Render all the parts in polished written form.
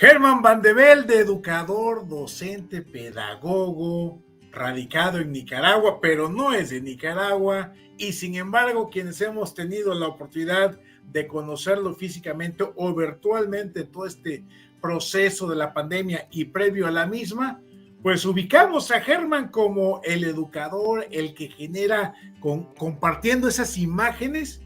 Herman Van de Velde, educador, docente, pedagogo, radicado en Nicaragua, pero no es de Nicaragua, y sin embargo, quienes hemos tenido la oportunidad de conocerlo físicamente o virtualmente todo este proceso de la pandemia y previo a la misma, pues ubicamos a Herman como el educador, el que genera, compartiendo esas imágenes,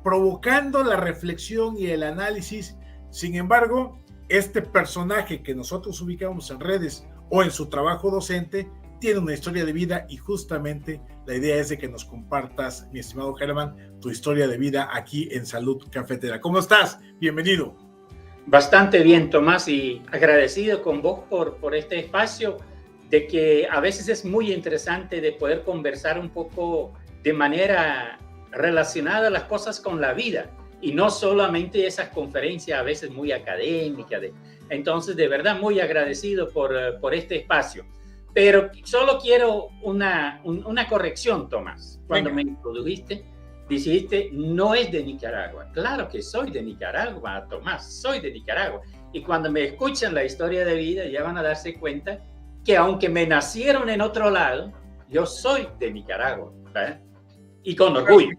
provocando la reflexión y el análisis. Sin embargo, este personaje que nosotros ubicamos en redes o en su trabajo docente tiene una historia de vida, y justamente la idea es de que nos compartas, mi estimado Herman, tu historia de vida aquí en Salud Cafetera. ¿Cómo estás? Bienvenido. Bastante bien, Tomás, y agradecido con vos por este espacio, de que a veces es muy interesante de poder conversar un poco de manera relacionada las cosas con la vida, y no solamente esas conferencias a veces muy académicas. Entonces, de verdad, muy agradecido por este espacio. Pero solo quiero una corrección, Tomás. Cuando me introdujiste, dijiste, no es de Nicaragua. Claro que soy de Nicaragua, Tomás, soy de Nicaragua. Y cuando me escuchan la historia de vida, ya van a darse cuenta que aunque me nacieron en otro lado, yo soy de Nicaragua, ¿verdad? Y con orgullo.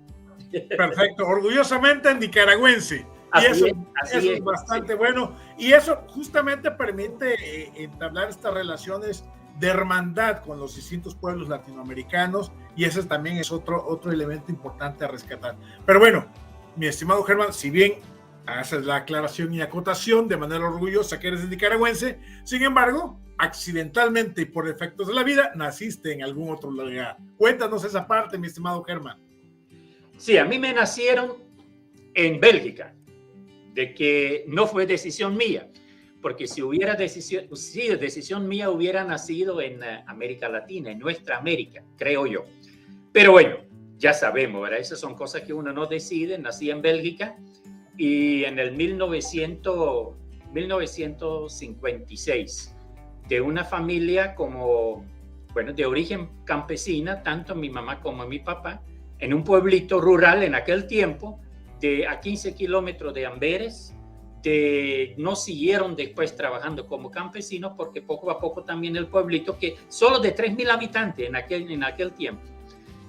Perfecto, orgullosamente nicaragüense. Y eso es bastante bueno. Y eso justamente permite entablar estas relaciones de hermandad con los distintos pueblos latinoamericanos, y ese también es otro elemento importante a rescatar. Pero bueno, mi estimado Herman, si bien haces la aclaración y acotación de manera orgullosa que eres nicaragüense, sin embargo, accidentalmente y por efectos de la vida, naciste en algún otro lugar. Cuéntanos esa parte, mi estimado Herman. Sí, a mí me nacieron en Bélgica, de que no fue decisión mía, porque si hubiera sido decisión mía, hubiera nacido en América Latina, en nuestra América, creo yo. Pero bueno, ya sabemos, ¿verdad? Esas son cosas que uno no decide. Nací en Bélgica y en el 1956, de una familia de origen campesina, tanto mi mamá como mi papá, en un pueblito rural en aquel tiempo, a 15 kilómetros de Amberes. No siguieron después trabajando como campesinos, porque poco a poco también el pueblito, que solo de 3,000 habitantes en aquel tiempo.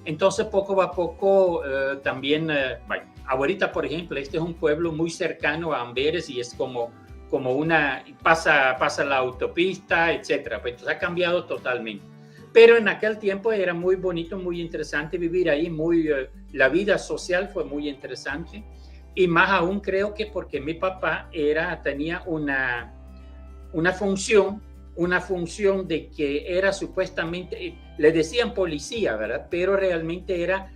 Entonces poco a poco también, ahorita por ejemplo, este es un pueblo muy cercano a Amberes y es como pasa la autopista, etcétera. Pues entonces ha cambiado totalmente. Pero en aquel tiempo era muy bonito, muy interesante vivir ahí, la vida social fue muy interesante. Y más aún creo que porque mi papá tenía una función de que era supuestamente, le decían policía, ¿verdad? Pero realmente era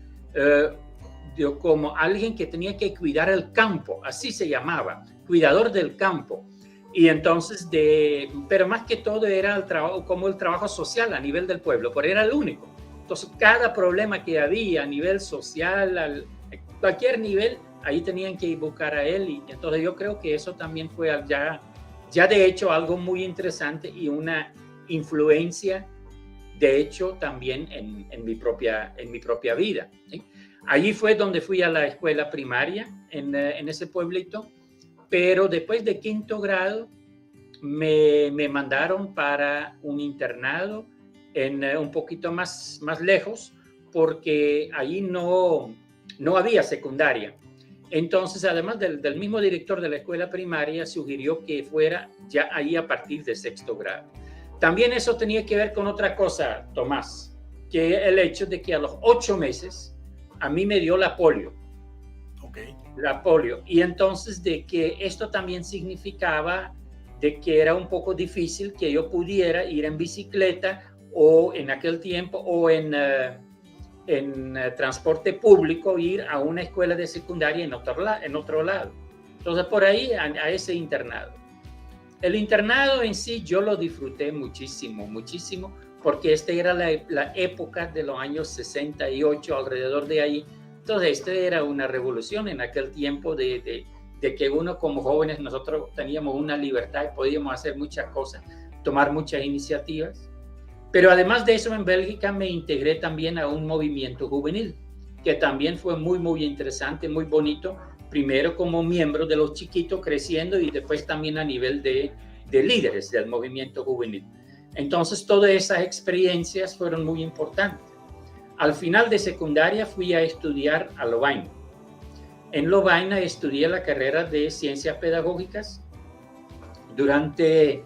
como alguien que tenía que cuidar el campo, así se llamaba, cuidador del campo. Y entonces, pero más que todo era el trabajo social a nivel del pueblo, pero era el único. Entonces, cada problema que había a nivel social, a cualquier nivel, ahí tenían que buscar a él. Y entonces yo creo que eso también fue ya de hecho algo muy interesante y una influencia de hecho también en mi propia vida, ¿sí? Allí fue donde fui a la escuela primaria en ese pueblito, pero después de quinto grado me mandaron para un internado un poquito más lejos, porque allí no había secundaria. Entonces, además del mismo director de la escuela primaria, sugirió que fuera ya ahí a partir de sexto grado. También eso tenía que ver con otra cosa, Tomás, que el hecho de que a los 8 meses a mí me dio la polio. Okay. La polio. Y entonces de que esto también significaba de que era un poco difícil que yo pudiera ir en bicicleta o en aquel tiempo o en transporte público, ir a una escuela de secundaria en otro lado. Entonces por ahí a ese internado. El internado en sí yo lo disfruté muchísimo, porque esta era la época de los años 68, alrededor de ahí. Entonces esta era una revolución en aquel tiempo de que uno como jóvenes, nosotros teníamos una libertad y podíamos hacer muchas cosas, tomar muchas iniciativas. Pero además de eso, en Bélgica me integré también a un movimiento juvenil, que también fue muy interesante, muy bonito, primero como miembro de los chiquitos creciendo y después también a nivel de líderes del movimiento juvenil. Entonces, todas esas experiencias fueron muy importantes. Al final de secundaria fui a estudiar a Lovaina. En Lovaina estudié la carrera de Ciencias Pedagógicas durante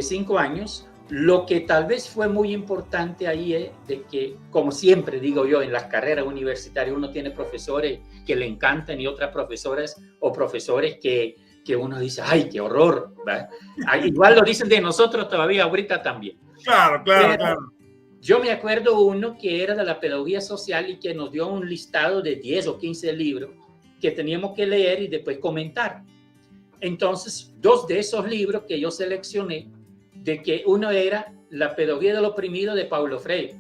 5 años. Lo que tal vez fue muy importante ahí es de que, como siempre digo yo, en las carreras universitarias uno tiene profesores que le encantan y otras profesoras o profesores que uno dice, ¡ay, qué horror! ¿verdad? Igual lo dicen de nosotros todavía ahorita también. Claro. Yo me acuerdo uno que era de la pedagogía social y que nos dio un listado de 10 o 15 libros que teníamos que leer y después comentar. Entonces, 2 de esos libros que yo seleccioné, de que uno era La pedagogía del oprimido de Paulo Freire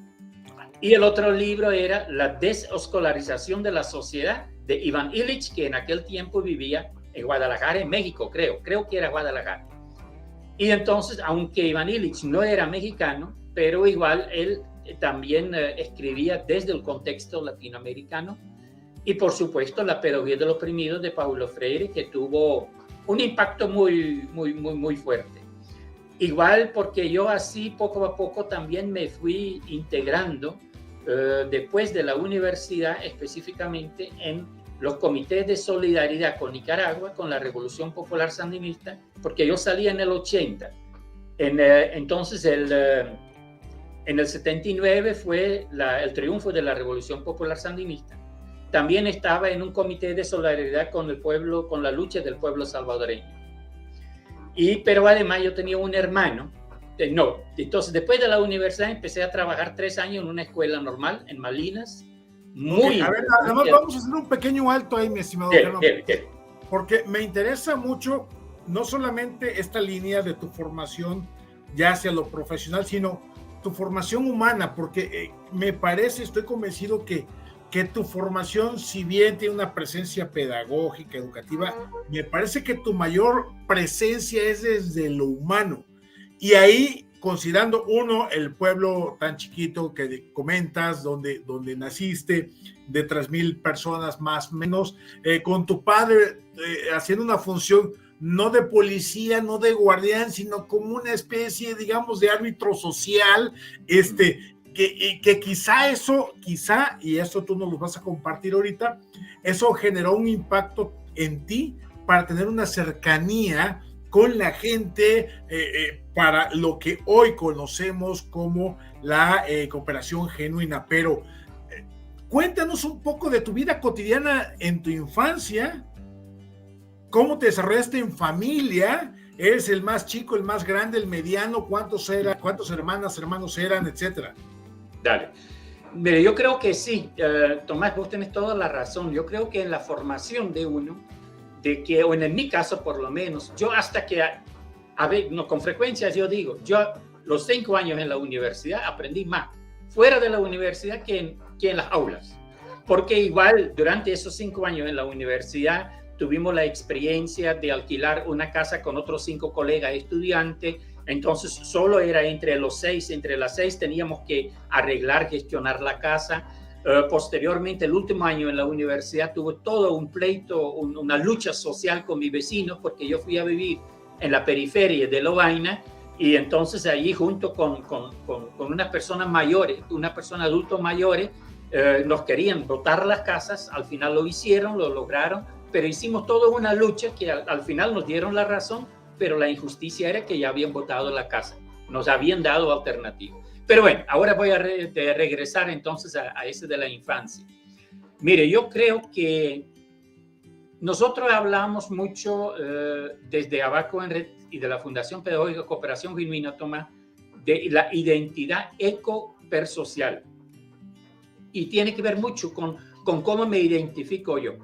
y el otro libro era La desescolarización de la sociedad de Iván Illich, que en aquel tiempo vivía en Guadalajara, en México, creo que era Guadalajara. Y entonces, aunque Iván Illich no era mexicano, pero igual él también escribía desde el contexto latinoamericano. Y por supuesto, La pedagogía del oprimido de Paulo Freire, que tuvo un impacto muy fuerte. Igual porque yo así poco a poco también me fui integrando después de la universidad, específicamente en los comités de solidaridad con Nicaragua, con la Revolución Popular Sandinista, porque yo salí en el 80. Entonces, en el 79 fue el triunfo de la Revolución Popular Sandinista. También estaba en un comité de solidaridad con el pueblo, con la lucha del pueblo salvadoreño. Pero además yo tenía un hermano. Entonces, después de la universidad empecé a trabajar 3 años en una escuela normal en Malinas. A ver, además vamos a hacer un pequeño alto ahí, mi estimado Germán, porque me interesa mucho no solamente esta línea de tu formación ya hacia lo profesional, sino tu formación humana, porque me parece, estoy convencido que tu formación, si bien tiene una presencia pedagógica, educativa, me parece que tu mayor presencia es desde lo humano. Y ahí, considerando el pueblo tan chiquito que comentas, donde naciste, de 3,000 personas más o menos, con tu padre haciendo una función no de policía, no de guardián, sino como una especie, digamos, de árbitro social, que quizá, y eso tú nos lo vas a compartir ahorita, eso generó un impacto en ti para tener una cercanía con la gente para lo que hoy conocemos como la cooperación genuina. Pero cuéntanos un poco de tu vida cotidiana en tu infancia, cómo te desarrollaste en familia, eres el más chico, el más grande, el mediano, cuántos hermanos eran, etcétera. Dale. Mire, yo creo que sí, Tomás, vos tenés toda la razón. Yo creo que en la formación de uno, o en mi caso por lo menos, yo hasta que, con frecuencia yo digo, yo los 5 años en la universidad aprendí más fuera de la universidad que en las aulas. Porque igual durante esos 5 años en la universidad tuvimos la experiencia de alquilar una casa con otros 5 colegas estudiantes. Entonces solo era entre las 6 teníamos que arreglar, gestionar la casa. Posteriormente, el último año en la universidad tuve todo un pleito, una lucha social con mi vecino, porque yo fui a vivir en la periferia de Lovaina y entonces allí junto con unas personas mayores, adultos mayores, nos querían botar las casas. Al final lo hicieron, lo lograron, pero hicimos toda una lucha que al final nos dieron la razón, pero la injusticia era que ya habían botado la casa, nos habían dado alternativas. Pero bueno, ahora voy a regresar entonces a ese de la infancia. Mire, yo creo que nosotros hablamos mucho desde Abaco en Red y de la Fundación Pedagógica Cooperación Genuina, Tomás, de la identidad eco-persocial. Y tiene que ver mucho con cómo me identifico yo.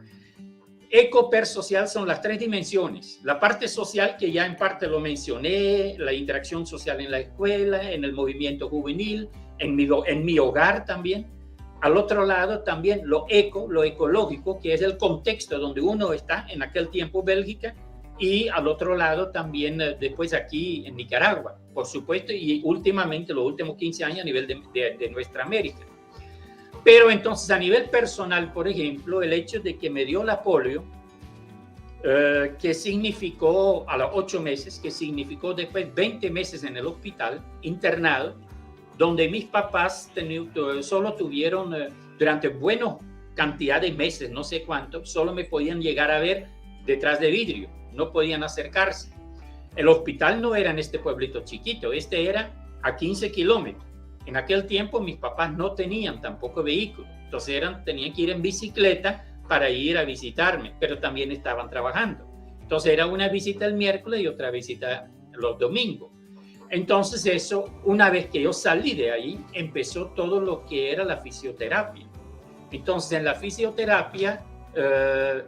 Eco-per-social son las 3 dimensiones. La parte social, que ya en parte lo mencioné, la interacción social en la escuela, en el movimiento juvenil, en mi hogar también. Al otro lado también lo ecológico, que es el contexto donde uno está, en aquel tiempo Bélgica, y al otro lado también después aquí en Nicaragua, por supuesto, y últimamente los últimos 15 años a nivel de nuestra América. Pero entonces a nivel personal, por ejemplo, el hecho de que me dio la polio que significó a los 8 meses, que significó después 20 meses en el hospital, internado, donde mis papás solo tuvieron durante buena cantidad de meses, no sé cuánto, solo me podían llegar a ver detrás de vidrio, no podían acercarse. El hospital no era en este pueblito chiquito, este era a 15 kilómetros. En aquel tiempo mis papás no tenían tampoco vehículo, entonces tenían que ir en bicicleta para ir a visitarme, pero también estaban trabajando. Entonces era una visita el miércoles y otra visita los domingos. Entonces eso, una vez que yo salí de ahí, empezó todo lo que era la fisioterapia. Entonces en la fisioterapia,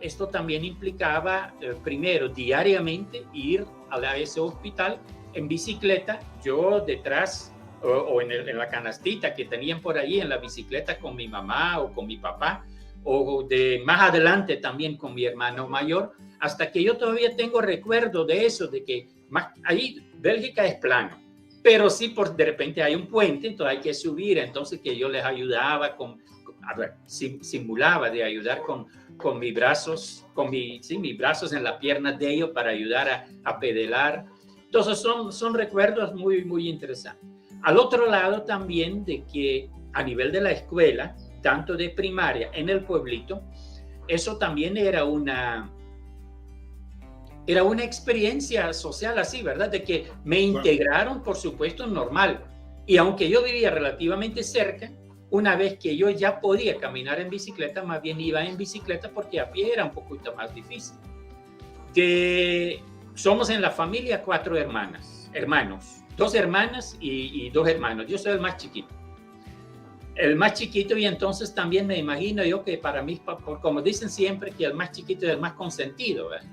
esto también implicaba, primero, diariamente ir a ese hospital en bicicleta, yo detrás o en la canastita que tenían por ahí en la bicicleta con mi mamá o con mi papá, o más adelante también con mi hermano mayor, hasta que yo todavía tengo recuerdo de eso, de que ahí Bélgica es plano, pero sí de repente hay un puente, entonces hay que subir, entonces que yo les ayudaba simulaba de ayudar con mis brazos, mis brazos en las piernas de ellos para ayudar a pedalar. Entonces son recuerdos muy, muy interesantes. Al otro lado también de que a nivel de la escuela, tanto de primaria en el pueblito, eso también era una experiencia social así, ¿verdad? De que me integraron, por supuesto, normal. Y aunque yo vivía relativamente cerca, una vez que yo ya podía caminar en bicicleta, más bien iba en bicicleta porque a pie era un poquito más difícil. Somos en la familia 4 hermanos, 2 hermanas y 2 hermanos. Yo soy el más chiquito. El más chiquito, y entonces también me imagino yo que para mí, como dicen siempre, que el más chiquito es el más consentido, ¿verdad?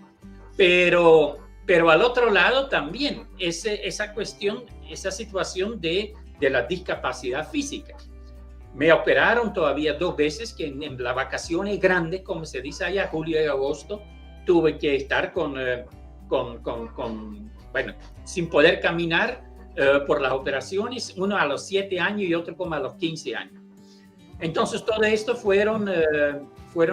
Pero al otro lado también esa cuestión, esa situación de la discapacidad física. Me operaron todavía 2 veces, que en las vacaciones grandes, como se dice allá, julio y agosto, tuve que estar sin poder caminar por las operaciones, uno a los 7 años y otro como a los 15 años. Entonces todo esto fueron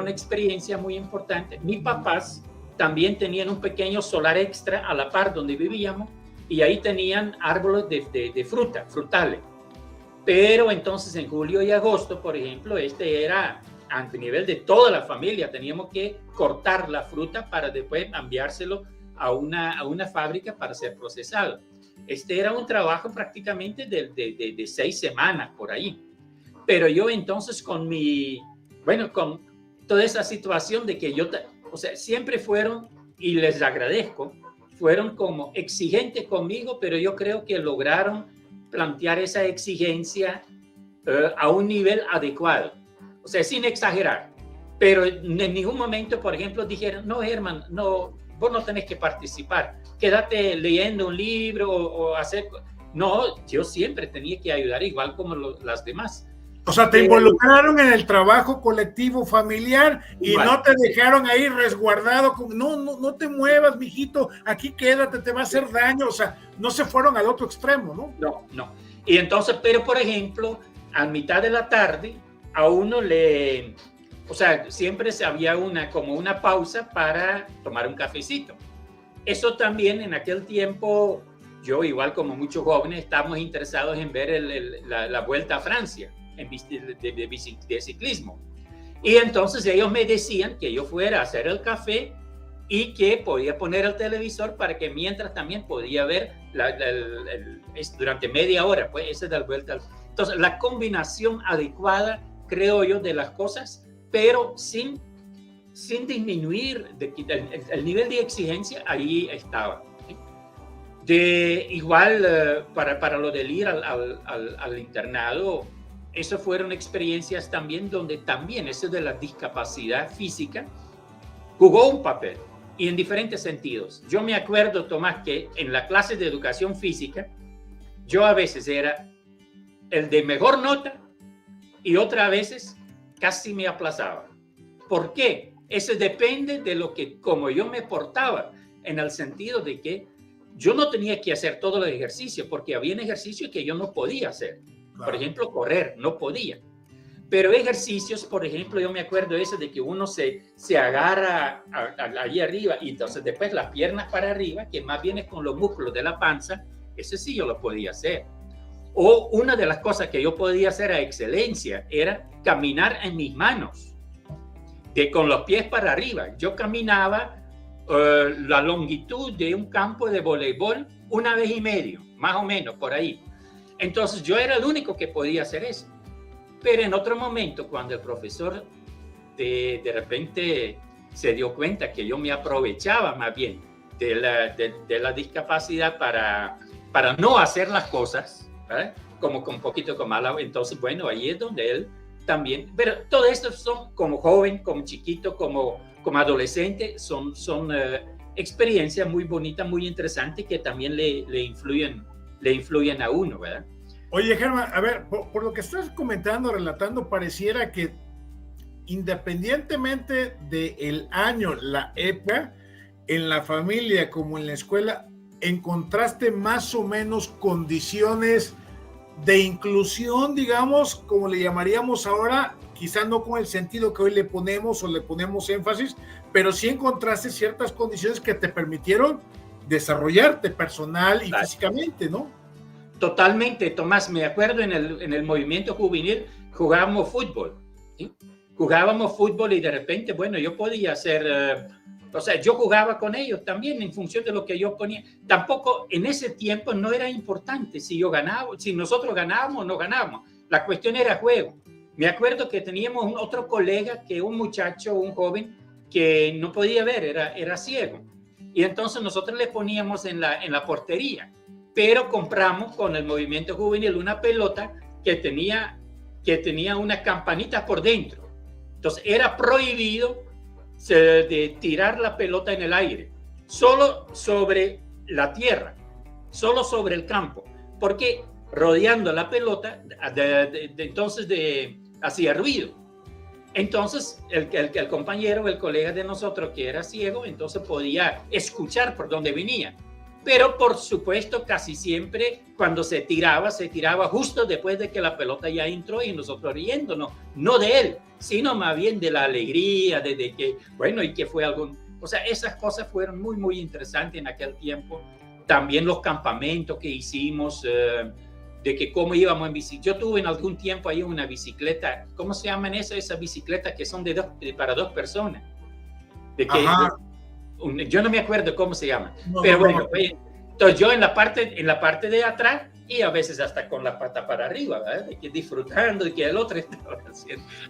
experiencias muy importantes. Mis papás también tenían un pequeño solar extra a la par donde vivíamos, y ahí tenían árboles de frutales. Pero entonces en julio y agosto, por ejemplo, era a nivel de toda la familia, teníamos que cortar la fruta para después enviárselo a una fábrica para ser procesado. Era un trabajo prácticamente de 6 semanas por ahí. Pero yo entonces con toda esa situación de que siempre fueron, y les agradezco, fueron como exigentes conmigo, pero yo creo que lograron plantear esa exigencia a un nivel adecuado, sin exagerar, pero en ningún momento, por ejemplo, dijeron, no, Herman, no, vos no tenés que participar, quédate leyendo un libro o hacer... No, yo siempre tenía que ayudar igual como las demás. O sea, te involucraron en el trabajo colectivo familiar y igual. No te dejaron ahí resguardado con, no te muevas, mijito, aquí quédate, te va a hacer daño. O sea, no se fueron al otro extremo, ¿no? No. Y entonces, pero por ejemplo, a mitad de la tarde, a uno siempre había como una pausa para tomar un cafecito. Eso también en aquel tiempo, yo igual como muchos jóvenes, estábamos interesados en ver la Vuelta a Francia. De ciclismo. Y entonces ellos me decían que yo fuera a hacer el café y que podía poner el televisor para que mientras también podía ver durante media hora, pues esa es la vuelta. Entonces la combinación adecuada, creo yo, de las cosas, pero sin disminuir el nivel de exigencia, ahí estaba. Igual para lo del ir al internado, esas fueron experiencias también donde también eso de la discapacidad física jugó un papel, y en diferentes sentidos. Yo me acuerdo, Tomás, que en la clase de educación física, yo a veces era el de mejor nota y otras veces casi me aplazaba. ¿Por qué? Eso depende de como yo me portaba, en el sentido de que yo no tenía que hacer todo el ejercicio, porque había ejercicios que yo no podía hacer. Por ejemplo, correr, no podía. Pero ejercicios, por ejemplo, yo me acuerdo eso de que uno se agarra allí arriba y entonces después las piernas para arriba, que más bien es con los músculos de la panza, eso sí yo lo podía hacer. O una de las cosas que yo podía hacer a excelencia era caminar en mis manos, con los pies para arriba. Yo caminaba la longitud de un campo de voleibol 1,5 veces, más o menos, por ahí. Entonces yo era el único que podía hacer eso. Pero en otro momento, cuando el profesor de repente se dio cuenta que yo me aprovechaba más bien de la discapacidad para no hacer las cosas, ¿verdad? Como con un poquito con mala, entonces bueno, ahí es donde él también, pero todo esto son como joven, como chiquito, como adolescente, son experiencias muy bonitas, muy interesantes que también le influyen a uno, ¿verdad? Oye, Germán, a ver, por lo que estás comentando, relatando, pareciera que independientemente del año, la época, en la familia como en la escuela, encontraste más o menos condiciones de inclusión, digamos, como le llamaríamos ahora, quizá no con el sentido que hoy le ponemos o le ponemos énfasis, pero sí encontraste ciertas condiciones que te permitieron desarrollarte personal y físicamente, ¿no? Totalmente, Tomás. Me acuerdo en el movimiento juvenil jugábamos fútbol, ¿sí? Jugábamos fútbol y de repente, bueno, yo podía hacer, o sea, yo jugaba con ellos también en función de lo que yo ponía. Tampoco en ese tiempo no era importante si yo ganaba, si nosotros ganábamos o no ganábamos. La cuestión era juego. Me acuerdo que teníamos otro colega, que un muchacho, un joven, que no podía ver, era ciego. Y entonces nosotros le poníamos en la portería. Pero compramos con el movimiento juvenil una pelota que tenía unas campanitas por dentro. Entonces era prohibido de tirar la pelota en el aire, solo sobre la tierra, solo sobre el campo, porque rodeando la pelota entonces hacía ruido. Entonces el compañero, el colega de nosotros que era ciego, entonces podía escuchar por dónde venía. Pero por supuesto casi siempre cuando se tiraba justo después de que la pelota ya entró y nosotros riéndonos, no de él, sino más bien de la alegría, de que, bueno, y que fue algún, o sea, esas cosas fueron muy, muy interesantes en aquel tiempo. También los campamentos que hicimos, de que cómo íbamos en bicicleta. Yo tuve en algún tiempo ahí una bicicleta, ¿cómo se llaman esas bicicletas que son para 2 personas? De que, yo no me acuerdo cómo se llama, pero bueno, entonces yo en la parte de atrás y a veces hasta con la pata para arriba, ¿verdad? De que disfrutando de que el otro estaba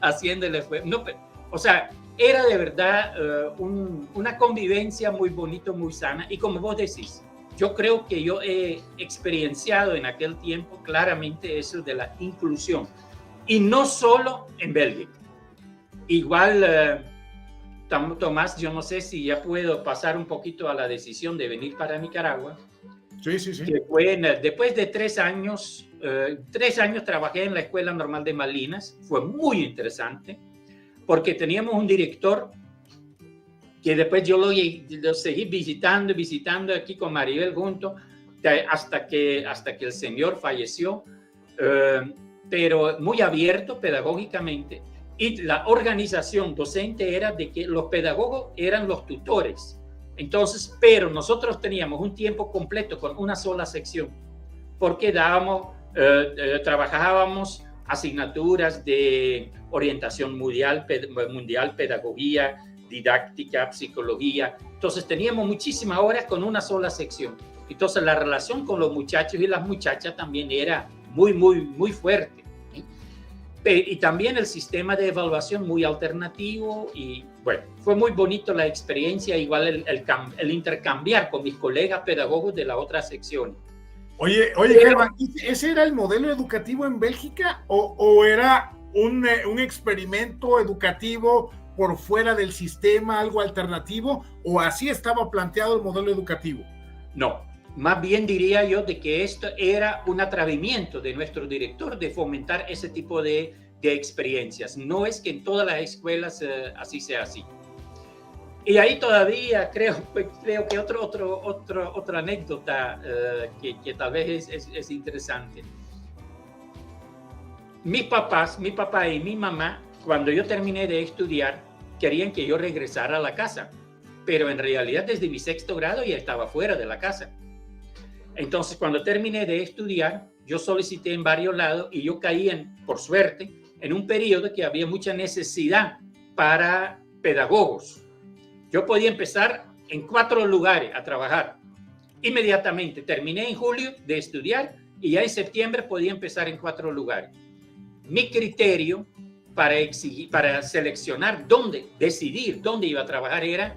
haciéndole, no, o sea, era de verdad una convivencia muy bonito, muy sana, y como vos decís, yo creo que yo he experienciado en aquel tiempo claramente eso de la inclusión, y no solo en Bélgica, igual. Tomás, yo no sé si ya puedo pasar un poquito a la decisión de venir para Nicaragua. Sí, sí, sí. Que fue después de 3 años, 3 años trabajé en la Escuela Normal de Malinas. Fue muy interesante porque teníamos un director que después yo lo seguí visitando aquí con Maribel junto hasta que el señor falleció, pero muy abierto pedagógicamente. Y la organización docente era de que los pedagogos eran los tutores. Entonces, pero nosotros teníamos un tiempo completo con una sola sección, porque trabajábamos asignaturas de orientación mundial, pedagogía, didáctica, psicología. Entonces teníamos muchísimas horas con una sola sección. Entonces la relación con los muchachos y las muchachas también era muy, muy, muy fuerte. Y también el sistema de evaluación muy alternativo, y bueno, fue muy bonito la experiencia, igual el intercambiar con mis colegas pedagogos de la otra sección. Oye, Germán, ¿ese era el modelo educativo en Bélgica o era un experimento educativo por fuera del sistema, algo alternativo, o así estaba planteado el modelo educativo? No, más bien diría yo de que esto era un atrevimiento de nuestro director de fomentar ese tipo de experiencias. No es que en todas las escuelas así sea así. Y ahí todavía creo que otra anécdota que tal vez es interesante. mi papá y mi mamá, cuando yo terminé de estudiar, querían que yo regresara a la casa, pero en realidad desde mi sexto grado ya estaba fuera de la casa. Entonces, cuando terminé de estudiar, yo solicité en varios lados y yo caí, por suerte, en un periodo que había mucha necesidad para pedagogos. Yo podía empezar en 4 lugares a trabajar. Inmediatamente terminé en julio de estudiar y ya en septiembre podía empezar en 4 lugares. Mi criterio para seleccionar decidir dónde iba a trabajar era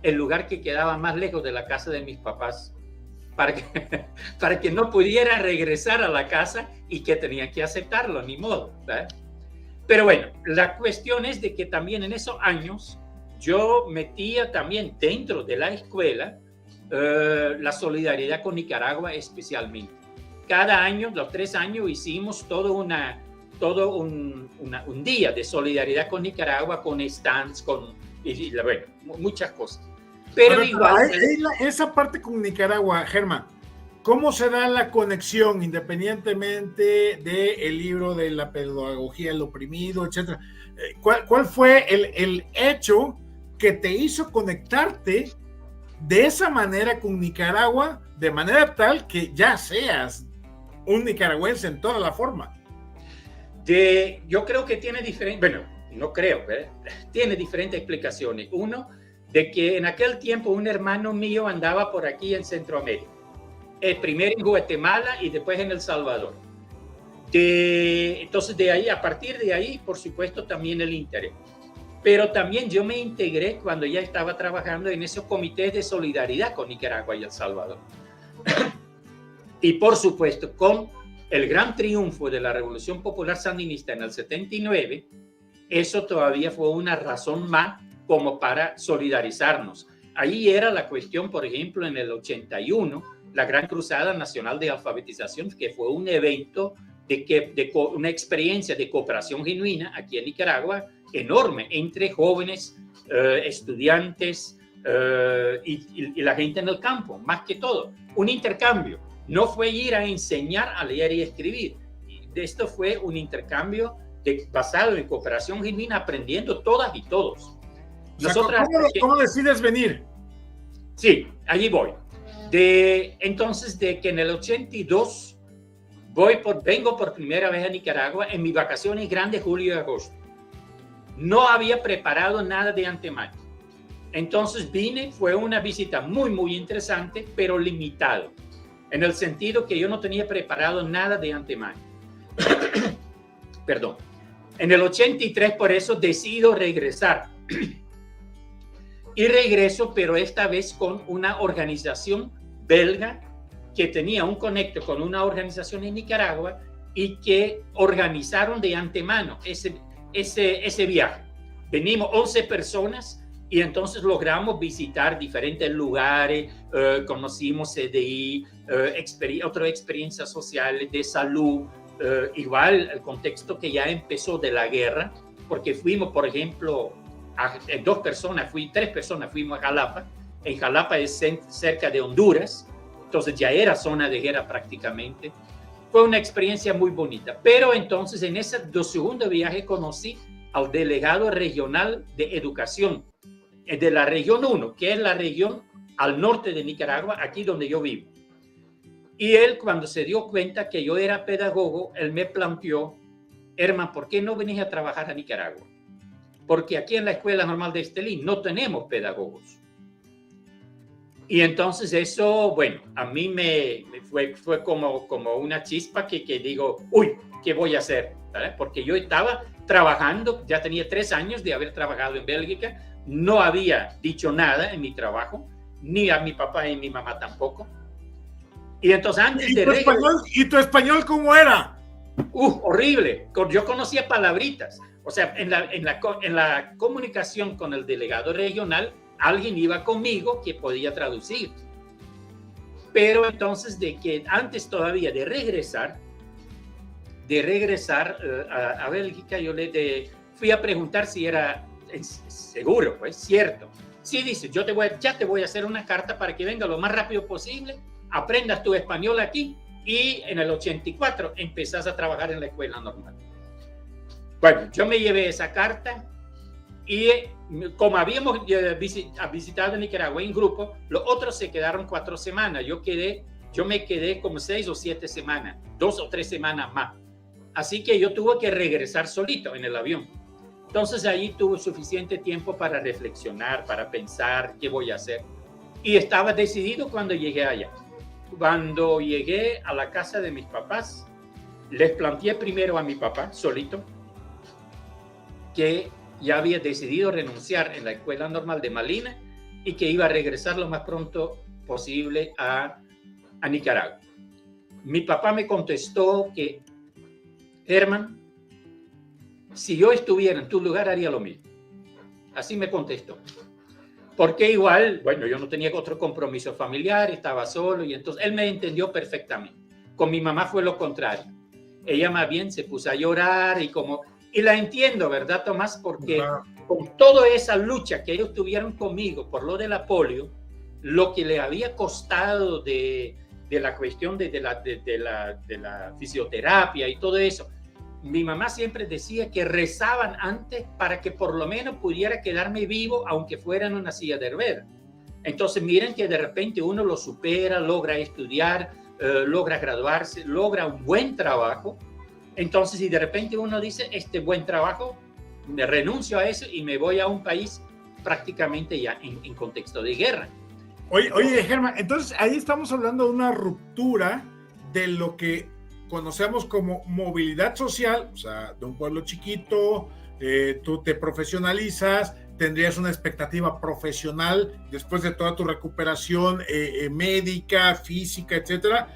el lugar que quedaba más lejos de la casa de mis papás, para que no pudiera regresar a la casa y que tenía que aceptarlo, ni modo, ¿verdad? Pero bueno, la cuestión es de que también en esos años yo metía también dentro de la escuela la solidaridad con Nicaragua especialmente. Cada año, los 3 años, hicimos todo un día de solidaridad con Nicaragua, con stands, bueno, muchas cosas. Pero igual... esa parte con Nicaragua, Germán, ¿cómo se da la conexión independientemente del libro de la pedagogía del oprimido, etcétera? ¿Cuál fue el hecho que te hizo conectarte de esa manera con Nicaragua, de manera tal que ya seas un nicaragüense en toda la forma? Yo creo que tiene tiene diferentes explicaciones. Uno, de que en aquel tiempo un hermano mío andaba por aquí en Centroamérica, primero en Guatemala y después en El Salvador. Entonces a partir de ahí, por supuesto, también el interés. Pero también yo me integré cuando ya estaba trabajando en esos comités de solidaridad con Nicaragua y El Salvador. Y por supuesto, con el gran triunfo de la Revolución Popular Sandinista en el 79, eso todavía fue una razón más como para solidarizarnos. Ahí era la cuestión, por ejemplo, en el 81, la Gran Cruzada Nacional de Alfabetización, que fue un evento una experiencia de cooperación genuina aquí en Nicaragua enorme entre jóvenes, estudiantes y la gente en el campo, más que todo. Un intercambio. No fue ir a enseñar a leer y escribir. Esto fue un intercambio basado en cooperación genuina, aprendiendo todas y todos. ¿Cómo decides venir? Sí, allí voy. Entonces, de que en el 82 vengo por primera vez a Nicaragua en mis vacaciones grandes, julio y agosto. No había preparado nada de antemano. Entonces vine, fue una visita muy, muy interesante, pero limitado, en el sentido que yo no tenía preparado nada de antemano. Perdón. En el 83, por eso, decido regresar. Y regreso, pero esta vez con una organización belga que tenía un conecto con una organización en Nicaragua y que organizaron de antemano ese viaje. Venimos 11 personas y entonces logramos visitar diferentes lugares, conocimos CDI, otras experiencias sociales de salud, igual el contexto que ya empezó de la guerra, porque fuimos, por ejemplo, tres personas fuimos a Jalapa. En Jalapa es cerca de Honduras, entonces ya era zona de guerra prácticamente. Fue una experiencia muy bonita. Pero entonces en ese segundo viaje conocí al delegado regional de educación de la región 1, que es la región al norte de Nicaragua, aquí donde yo vivo. Y él, cuando se dio cuenta que yo era pedagogo, él me planteó: Herman, ¿por qué no venís a trabajar a Nicaragua? Porque aquí en la Escuela Normal de Estelí no tenemos pedagogos. Y entonces eso, bueno, a mí me fue como una chispa que digo, uy, ¿qué voy a hacer? ¿Vale? Porque yo estaba trabajando, ya tenía 3 años de haber trabajado en Bélgica, no había dicho nada en mi trabajo, ni a mi papá y mi mamá tampoco. Y entonces antes ¿Y tu español cómo era? Horrible. Yo conocía palabritas. O sea, en la comunicación con el delegado regional, alguien iba conmigo que podía traducir. Pero entonces, de que antes todavía de regresar a Bélgica, yo fui a preguntar si era seguro, pues cierto. Sí, dice, ya te voy a hacer una carta para que venga lo más rápido posible, aprendas tu español aquí y en el 84 empezás a trabajar en la escuela normal. Bueno, yo me llevé esa carta y como habíamos visitado Nicaragua en grupo, los otros se quedaron 4 semanas. Yo me quedé como 6 o 7 semanas, 2 o 3 semanas más. Así que yo tuve que regresar solito en el avión. Entonces allí tuve suficiente tiempo para reflexionar, para pensar qué voy a hacer. Y estaba decidido cuando llegué allá. Cuando llegué a la casa de mis papás, les planteé primero a mi papá, solito, que ya había decidido renunciar en la Escuela Normal de Malina y que iba a regresar lo más pronto posible a Nicaragua. Mi papá me contestó que, Herman, si yo estuviera en tu lugar haría lo mismo. Así me contestó. Porque igual, bueno, yo no tenía otro compromiso familiar, estaba solo y entonces él me entendió perfectamente. Con mi mamá fue lo contrario. Ella más bien se puso a llorar y la entiendo, ¿verdad, Tomás? Porque con toda esa lucha que ellos tuvieron conmigo por lo de la polio, lo que le había costado de la cuestión de la fisioterapia y todo eso, mi mamá siempre decía que rezaban antes para que por lo menos pudiera quedarme vivo, aunque fuera en una silla de ruedas. Entonces miren que de repente uno lo supera, logra estudiar, logra graduarse, logra un buen trabajo. Entonces, si de repente uno dice, este buen trabajo, me renuncio a eso y me voy a un país prácticamente ya en contexto de guerra. Oye, Germán, entonces ahí estamos hablando de una ruptura de lo que conocemos como movilidad social, o sea, de un pueblo chiquito, tú te profesionalizas, tendrías una expectativa profesional después de toda tu recuperación médica, física, etcétera,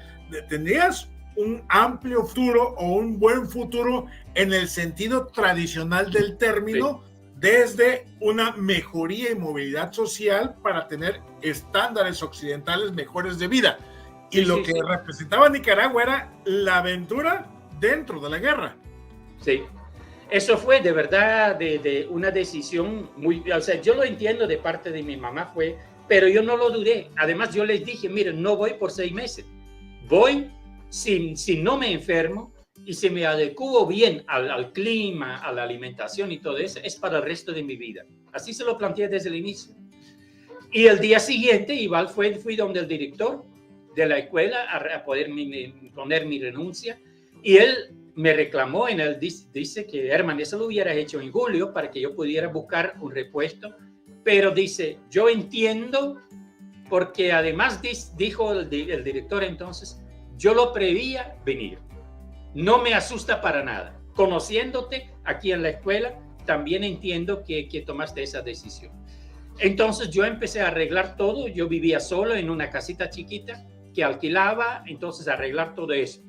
tendrías un amplio futuro o un buen futuro en el sentido tradicional del término, sí, desde una mejoría y movilidad social para tener estándares occidentales mejores de vida. Y sí, lo que representaba Nicaragua era la aventura dentro de la guerra. Sí, eso fue de verdad de una decisión muy, o sea, yo lo entiendo de parte de mi mamá pero yo no lo dudé. Además yo les dije, miren, no voy por 6 meses, voy si no me enfermo y si me adecuo bien al clima, a la alimentación y todo eso, es para el resto de mi vida. Así se lo planteé desde el inicio. Y el día siguiente igual fui donde el director de la escuela a poder poner mi renuncia y él me reclamó, dice que Herman, eso lo hubieras hecho en julio para que yo pudiera buscar un repuesto, pero dice, yo entiendo, porque además dijo el director entonces, yo lo preveía venir, no me asusta para nada, conociéndote aquí en la escuela, también entiendo que tomaste esa decisión. Entonces yo empecé a arreglar todo, yo vivía solo en una casita chiquita que alquilaba, entonces arreglar todo eso.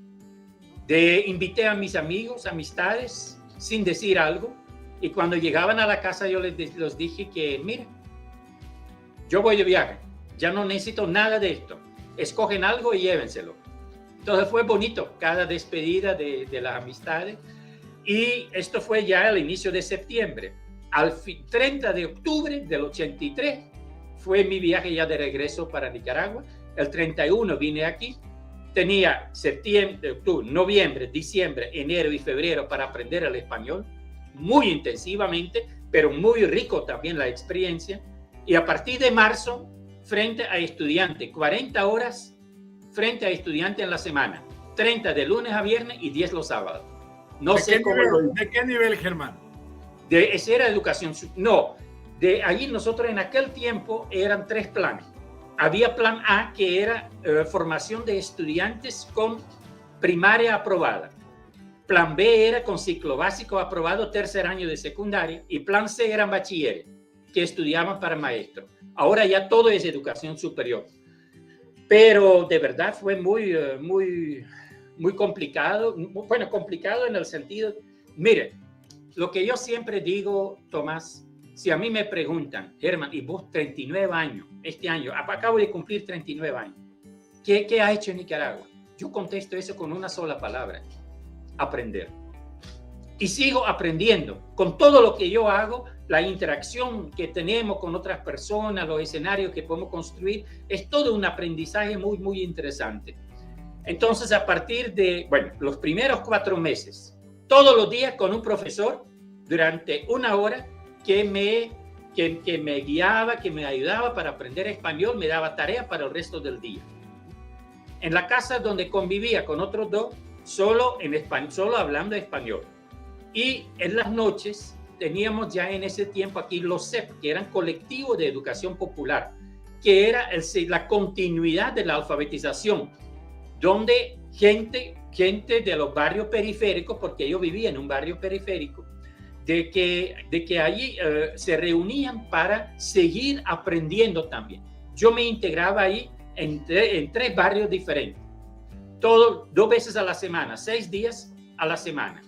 Invité a mis amigos, amistades, sin decir algo, y cuando llegaban a la casa yo les dije que, mira, yo voy de viaje, ya no necesito nada de esto, escogen algo y llévenselo. Entonces fue bonito cada despedida de las amistades, y esto fue ya al inicio de septiembre. Al 30 de octubre del 83 fue mi viaje ya de regreso para Nicaragua. El 31 vine aquí. Tenía septiembre, octubre, noviembre, diciembre, enero y febrero para aprender el español muy intensivamente, pero muy rico también la experiencia. Y a partir de marzo, frente a estudiante, 40 horas frente a estudiante en la semana, 30 de lunes a viernes y 10 los sábados. ¿De qué nivel, Germán? Esa era educación. No, de allí nosotros en aquel tiempo eran 3 planes. Había plan A, que era formación de estudiantes con primaria aprobada. Plan B era con ciclo básico aprobado, 3er año de secundaria. Y plan C eran bachilleres, que estudiaban para maestro. Ahora ya todo es educación superior. Pero de verdad fue muy complicado. Bueno, complicado en el sentido, mire, lo que yo siempre digo, Tomás, si a mí me preguntan, Germán, y vos 39 años, este año, acabo de cumplir 39 años, ¿qué ha hecho en Nicaragua? Yo contesto eso con una sola palabra, aprender. Y sigo aprendiendo. Con todo lo que yo hago, la interacción que tenemos con otras personas, los escenarios que podemos construir, es todo un aprendizaje muy interesante. Entonces, a partir de, bueno, los primeros 4 meses, todos los días con un profesor durante una hora que me guiaba, que me ayudaba para aprender español, me daba tarea para el resto del día. En la casa donde convivía con otros dos, solo hablando español. Y en las noches teníamos ya en ese tiempo aquí los CEP, que eran colectivos de educación popular, que era la continuidad de la alfabetización, donde gente de los barrios periféricos, porque yo vivía en un barrio periférico, de que allí se reunían para seguir aprendiendo también. Yo me integraba ahí en 3 barrios diferentes, 2 veces a la semana, 6 días a la semana.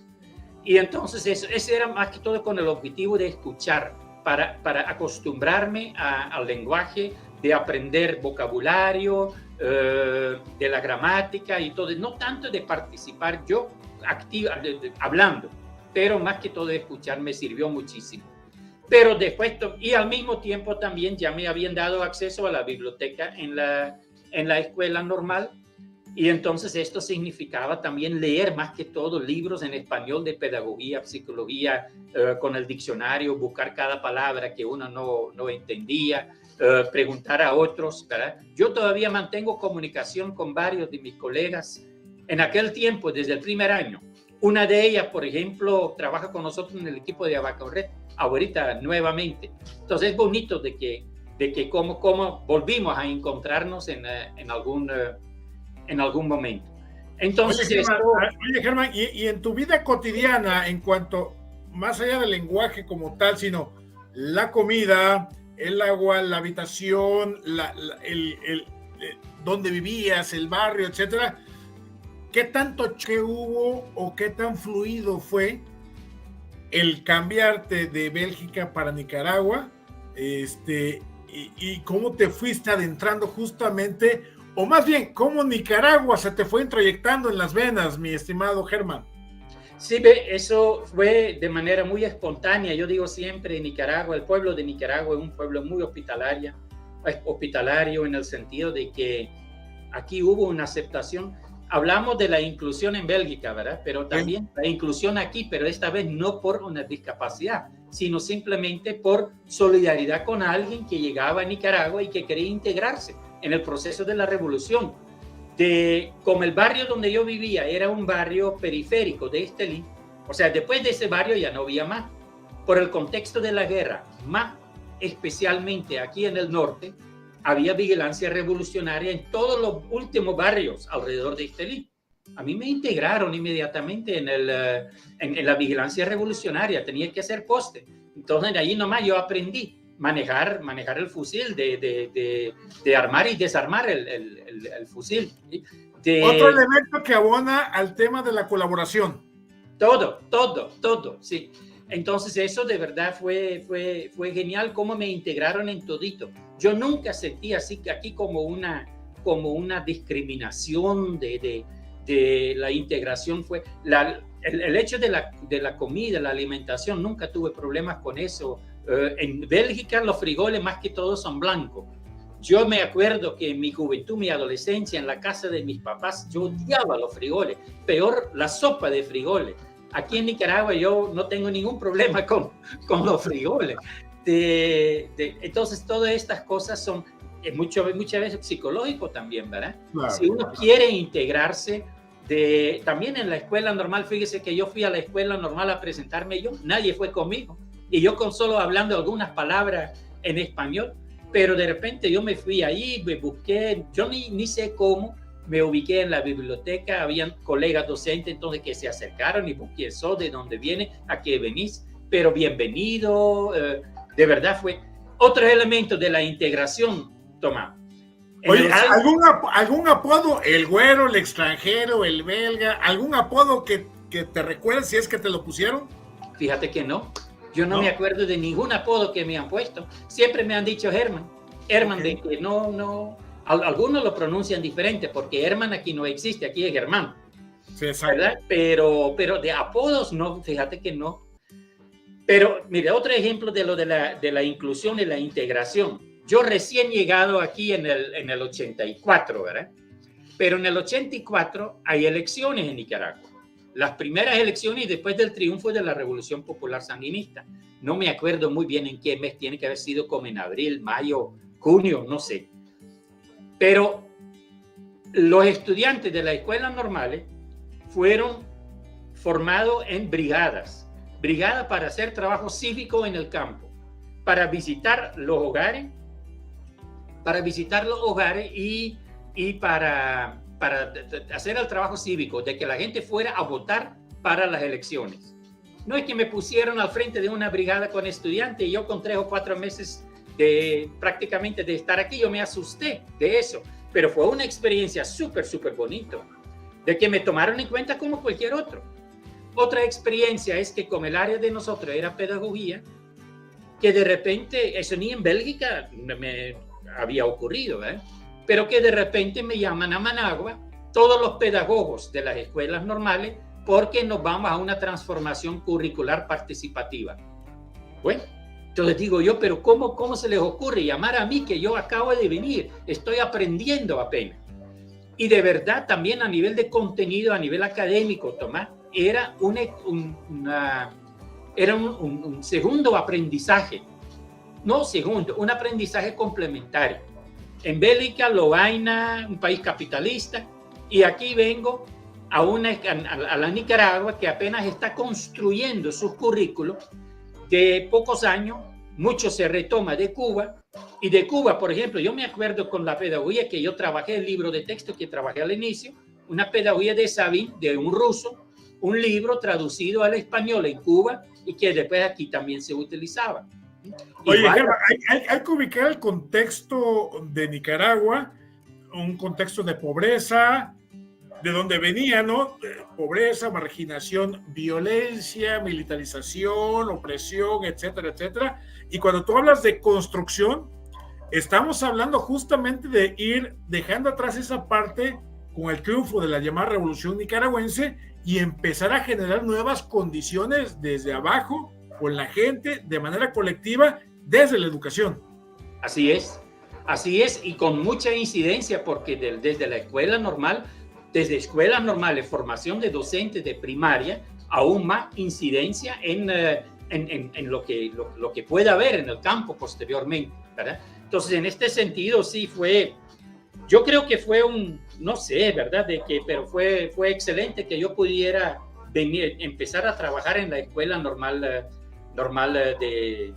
Y entonces eso era más que todo con el objetivo de escuchar, para acostumbrarme al lenguaje, de aprender vocabulario, de la gramática y todo, no tanto de participar yo hablando, pero más que todo de escuchar me sirvió muchísimo. Pero después, y al mismo tiempo también ya me habían dado acceso a la biblioteca en la escuela normal, y entonces esto significaba también leer más que todo libros en español de pedagogía, psicología, con el diccionario, buscar cada palabra que uno no entendía, preguntar a otros, ¿verdad? Yo todavía mantengo comunicación con varios de mis colegas en aquel tiempo, desde el primer año. Una de ellas, por ejemplo, trabaja con nosotros en el equipo de Abacorret, ahorita nuevamente. Entonces es bonito de que cómo volvimos a encontrarnos en algún momento. Entonces, oye, Germán, y en tu vida cotidiana, en cuanto, más allá del lenguaje como tal, sino la comida, el agua, la habitación, donde vivías, el barrio, etcétera, ¿qué tanto choque hubo o qué tan fluido fue el cambiarte de Bélgica para Nicaragua? Y cómo te fuiste adentrando justamente, o más bien, cómo Nicaragua se te fue introyectando en las venas, mi estimado Germán. Sí, eso fue de manera muy espontánea. Yo digo siempre, Nicaragua, el pueblo de Nicaragua es un pueblo muy hospitalario en el sentido de que aquí hubo una aceptación. Hablamos de la inclusión en Bélgica, ¿verdad? Pero también la inclusión aquí, pero esta vez no por una discapacidad, sino simplemente por solidaridad con alguien que llegaba a Nicaragua y que quería integrarse en el proceso de la revolución. Como el barrio donde yo vivía era un barrio periférico de Estelí, o sea, después de ese barrio ya no había más. Por el contexto de la guerra, más especialmente aquí en el norte, había vigilancia revolucionaria en todos los últimos barrios alrededor de Estelí. A mí me integraron inmediatamente en la vigilancia revolucionaria, tenía que hacer poste. Entonces, de ahí nomás yo aprendí manejar el fusil, de armar y desarmar el fusil. Otro elemento que abona al tema de la colaboración. Todo, sí. Entonces eso de verdad fue genial, cómo me integraron en todito. Yo nunca sentí así que aquí como una discriminación de la integración. Fue el hecho de la comida, la alimentación, nunca tuve problemas con eso. En Bélgica los frijoles más que todo son blancos. Yo me acuerdo que en mi juventud, mi adolescencia, en la casa de mis papás, yo odiaba los frijoles, peor la sopa de frijoles. Aquí en Nicaragua yo no tengo ningún problema con los frijoles. Entonces todas estas cosas son muchas veces psicológico también, ¿verdad? Claro, si uno quiere integrarse, también en la escuela normal, fíjese que yo fui a la escuela normal a presentarme nadie fue conmigo. Y yo con solo hablando algunas palabras en español, pero de repente yo me fui ahí, me busqué, yo ni sé cómo, me ubiqué en la biblioteca, habían colegas docentes entonces que se acercaron y busqué eso, de dónde viene, a qué venís, pero bienvenido, de verdad fue otro elemento de la integración, Tomás. Oye, ¿algún apodo, el güero, el extranjero, el belga, algún apodo que te recuerdes si es que te lo pusieron? Fíjate que no. Yo no me acuerdo de ningún apodo que me han puesto. Siempre me han dicho Herman. Herman, okay. De que no. Algunos lo pronuncian diferente porque Herman aquí no existe, aquí es Germán. Sí, exacto. ¿Verdad? Pero de apodos no, fíjate que no. Pero mira, otro ejemplo de lo de la inclusión y la integración. Yo recién llegado aquí en el 84, ¿verdad? Pero en el 84 hay elecciones en Nicaragua. las primeras elecciones y después del triunfo de la Revolución Popular Sandinista. No me acuerdo muy bien en qué mes, tiene que haber sido como en abril, mayo, junio, no sé. Pero los estudiantes de las escuelas normales fueron formados en brigadas para hacer trabajo cívico en el campo, para visitar los hogares, y para hacer el trabajo cívico, de que la gente fuera a votar para las elecciones. No es que me pusieron al frente de una brigada con estudiantes y yo con 3 o 4 meses prácticamente de estar aquí, yo me asusté de eso, pero fue una experiencia súper bonito, de que me tomaron en cuenta como cualquier otro. Otra experiencia es que como el área de nosotros era pedagogía, que de repente, eso ni en Bélgica me había ocurrido, pero que de repente me llaman a Managua todos los pedagogos de las escuelas normales porque nos vamos a una transformación curricular participativa. Bueno, entonces digo yo, pero ¿cómo se les ocurre llamar a mí, que yo acabo de venir, estoy aprendiendo apenas? Y de verdad también a nivel de contenido, a nivel académico, Tomás, era un segundo aprendizaje, un aprendizaje complementario. En Bélgica, Lovaina, un país capitalista, y aquí vengo a la Nicaragua, que apenas está construyendo sus currículos de pocos años. Mucho se retoma de Cuba, y de Cuba, por ejemplo, yo me acuerdo con la pedagogía que yo trabajé, el libro de texto que trabajé al inicio, una pedagogía de Sabin, de un ruso, un libro traducido al español en Cuba y que después aquí también se utilizaba. Oye, Germán, hay que ubicar el contexto de Nicaragua, un contexto de pobreza, de donde venía, ¿no? Pobreza, marginación, violencia, militarización, opresión, etcétera, etcétera. Y cuando tú hablas de construcción, estamos hablando justamente de ir dejando atrás esa parte con el triunfo de la llamada Revolución Nicaragüense y empezar a generar nuevas condiciones desde abajo, con la gente, de manera colectiva, desde la educación. Así es, y con mucha incidencia, porque desde la escuela normal, desde escuelas normales, formación de docentes de primaria, aún más incidencia en lo que pueda haber en el campo posteriormente, ¿verdad? Entonces, en este sentido, sí yo creo que fue no sé, ¿verdad? Pero fue excelente que yo pudiera empezar a trabajar en la escuela normal de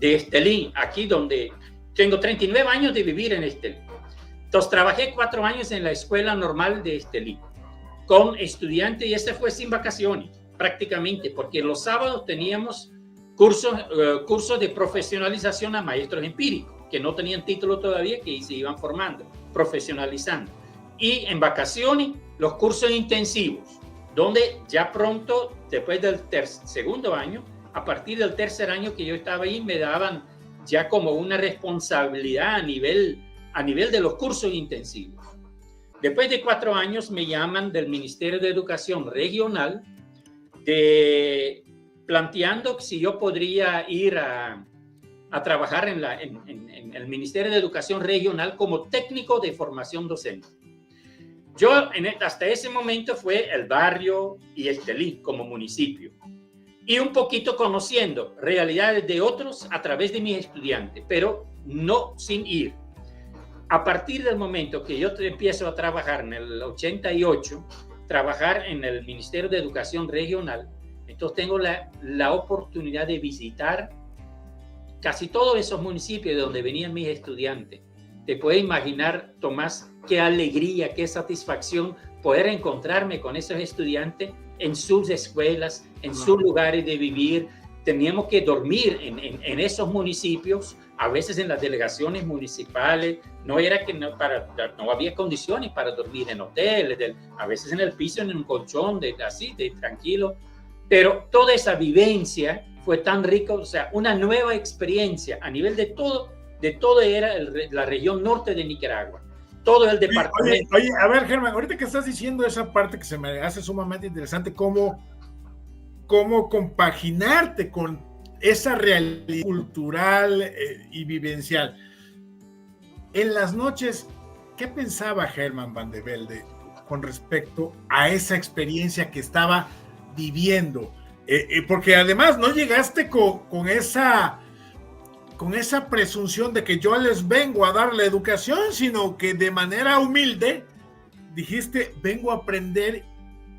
Estelí, aquí donde tengo 39 años de vivir en Estelí. Entonces trabajé 4 años en la escuela normal de Estelí con estudiantes, y ese fue sin vacaciones prácticamente, porque los sábados teníamos cursos de profesionalización a maestros empíricos que no tenían título todavía, que se iban formando, profesionalizando. Y en vacaciones, los cursos intensivos, donde ya pronto, después del segundo año, a partir del tercer año que yo estaba ahí, me daban ya como una responsabilidad a nivel de los cursos intensivos. Después de 4 años me llaman del Ministerio de Educación Regional, planteando si yo podría ir a trabajar en el Ministerio de Educación Regional como técnico de formación docente. Yo hasta ese momento fue el barrio y Estelí como municipio, y un poquito conociendo realidades de otros a través de mis estudiantes, pero no sin ir. A partir del momento que yo empiezo a trabajar en el 88, trabajar en el Ministerio de Educación Regional, entonces tengo la oportunidad de visitar casi todos esos municipios de donde venían mis estudiantes. Te puedes imaginar, Tomás, qué alegría, qué satisfacción poder encontrarme con esos estudiantes en sus escuelas, en sus lugares de vivir. Teníamos que dormir en esos municipios, a veces en las delegaciones municipales. No había condiciones para dormir en hoteles, a veces en el piso, en un colchón, así, tranquilo. Pero toda esa vivencia fue tan rica, o sea, una nueva experiencia a nivel de todo era la región norte de Nicaragua. Todo el departamento. Oye, a ver, Germán, ahorita que estás diciendo esa parte que se me hace sumamente interesante, cómo compaginarte con esa realidad cultural y vivencial. En las noches, ¿qué pensaba Herman Van de Velde con respecto a esa experiencia que estaba viviendo? Porque además no llegaste con esa presunción de que yo les vengo a dar la educación, sino que de manera humilde dijiste, vengo a aprender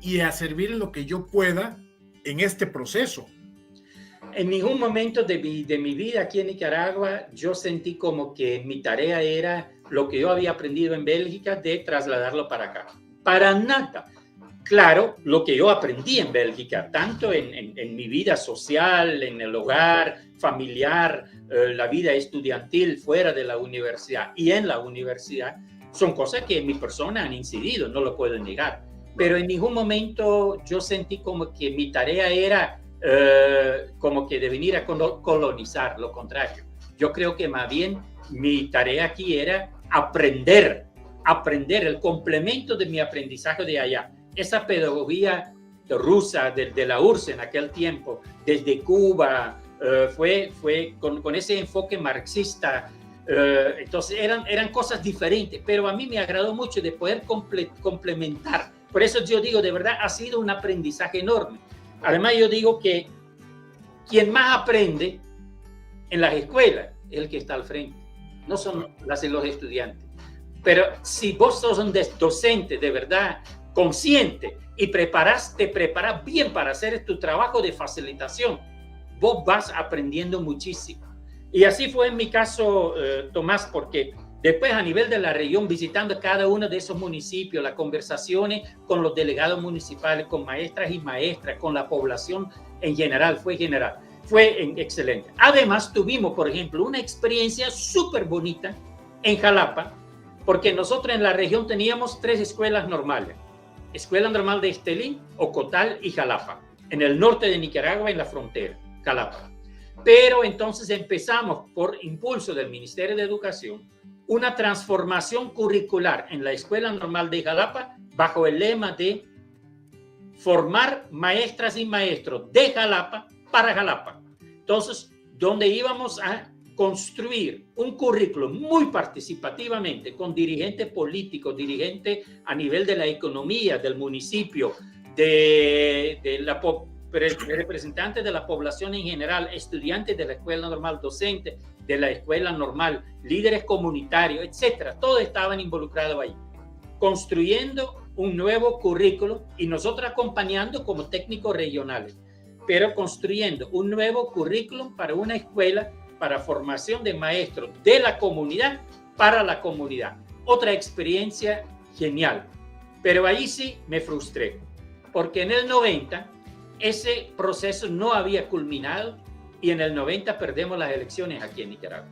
y a servir en lo que yo pueda en este proceso. En ningún momento de mi vida aquí en Nicaragua yo sentí como que mi tarea era lo que yo había aprendido en Bélgica de trasladarlo para acá. Para nada. Claro, lo que yo aprendí en Bélgica, tanto en mi vida social, en el hogar, familiar, la vida estudiantil fuera de la universidad y en la universidad, son cosas que en mi persona han incidido, no lo puedo negar. Pero en ningún momento yo sentí como que mi tarea era como que de venir a colonizar, lo contrario. Yo creo que más bien mi tarea aquí era aprender el complemento de mi aprendizaje de allá. Esa pedagogía rusa de la URSS en aquel tiempo, desde Cuba, fue con ese enfoque marxista. Entonces eran cosas diferentes, pero a mí me agradó mucho de poder complementar. Por eso yo digo, de verdad ha sido un aprendizaje enorme. Además yo digo que quien más aprende en las escuelas es el que está al frente, no son los estudiantes. Pero si vos sos un docente de verdad consciente y te preparas bien para hacer tu trabajo de facilitación, vos vas aprendiendo muchísimo. Y así fue en mi caso, Tomás, porque después a nivel de la región, visitando cada uno de esos municipios, las conversaciones con los delegados municipales, con maestras y maestras, con la población en general, fue excelente. Además, tuvimos, por ejemplo, una experiencia súper bonita en Jalapa, porque nosotros en la región teníamos 3 escuelas normales. Escuela Normal de Estelí, Ocotal y Jalapa, en el norte de Nicaragua, en la frontera, Jalapa. Pero entonces empezamos, por impulso del Ministerio de Educación, una transformación curricular en la Escuela Normal de Jalapa bajo el lema de formar maestras y maestros de Jalapa para Jalapa. Entonces, donde íbamos a construir un currículo muy participativamente con dirigentes políticos, dirigentes a nivel de la economía, del municipio, de la representantes de la población en general, estudiantes de la escuela normal, docentes de la escuela normal, líderes comunitarios, etcétera. Todos estaban involucrados ahí, construyendo un nuevo currículo y nosotros acompañando como técnicos regionales, pero construyendo un nuevo currículum para una escuela para formación de maestros de la comunidad para la comunidad. Otra experiencia genial. Pero ahí sí me frustré, porque en el 90 ese proceso no había culminado y en el 90 perdemos las elecciones aquí en Nicaragua.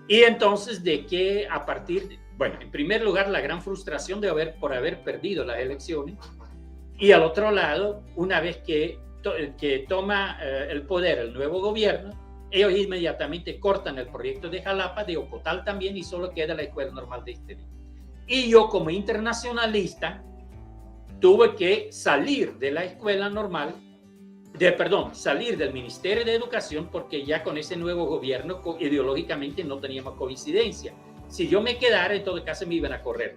Y entonces en primer lugar, la gran frustración por haber perdido las elecciones, y al otro lado, una vez que toma el poder el nuevo gobierno, ellos inmediatamente cortan el proyecto de Jalapa, de Ocotal también, y solo queda la Escuela Normal de Estelí. Y yo, como internacionalista, tuve que salir de la escuela normal, salir del Ministerio de Educación, porque ya con ese nuevo gobierno ideológicamente no teníamos coincidencia. Si yo me quedara, en todo caso me iban a correr.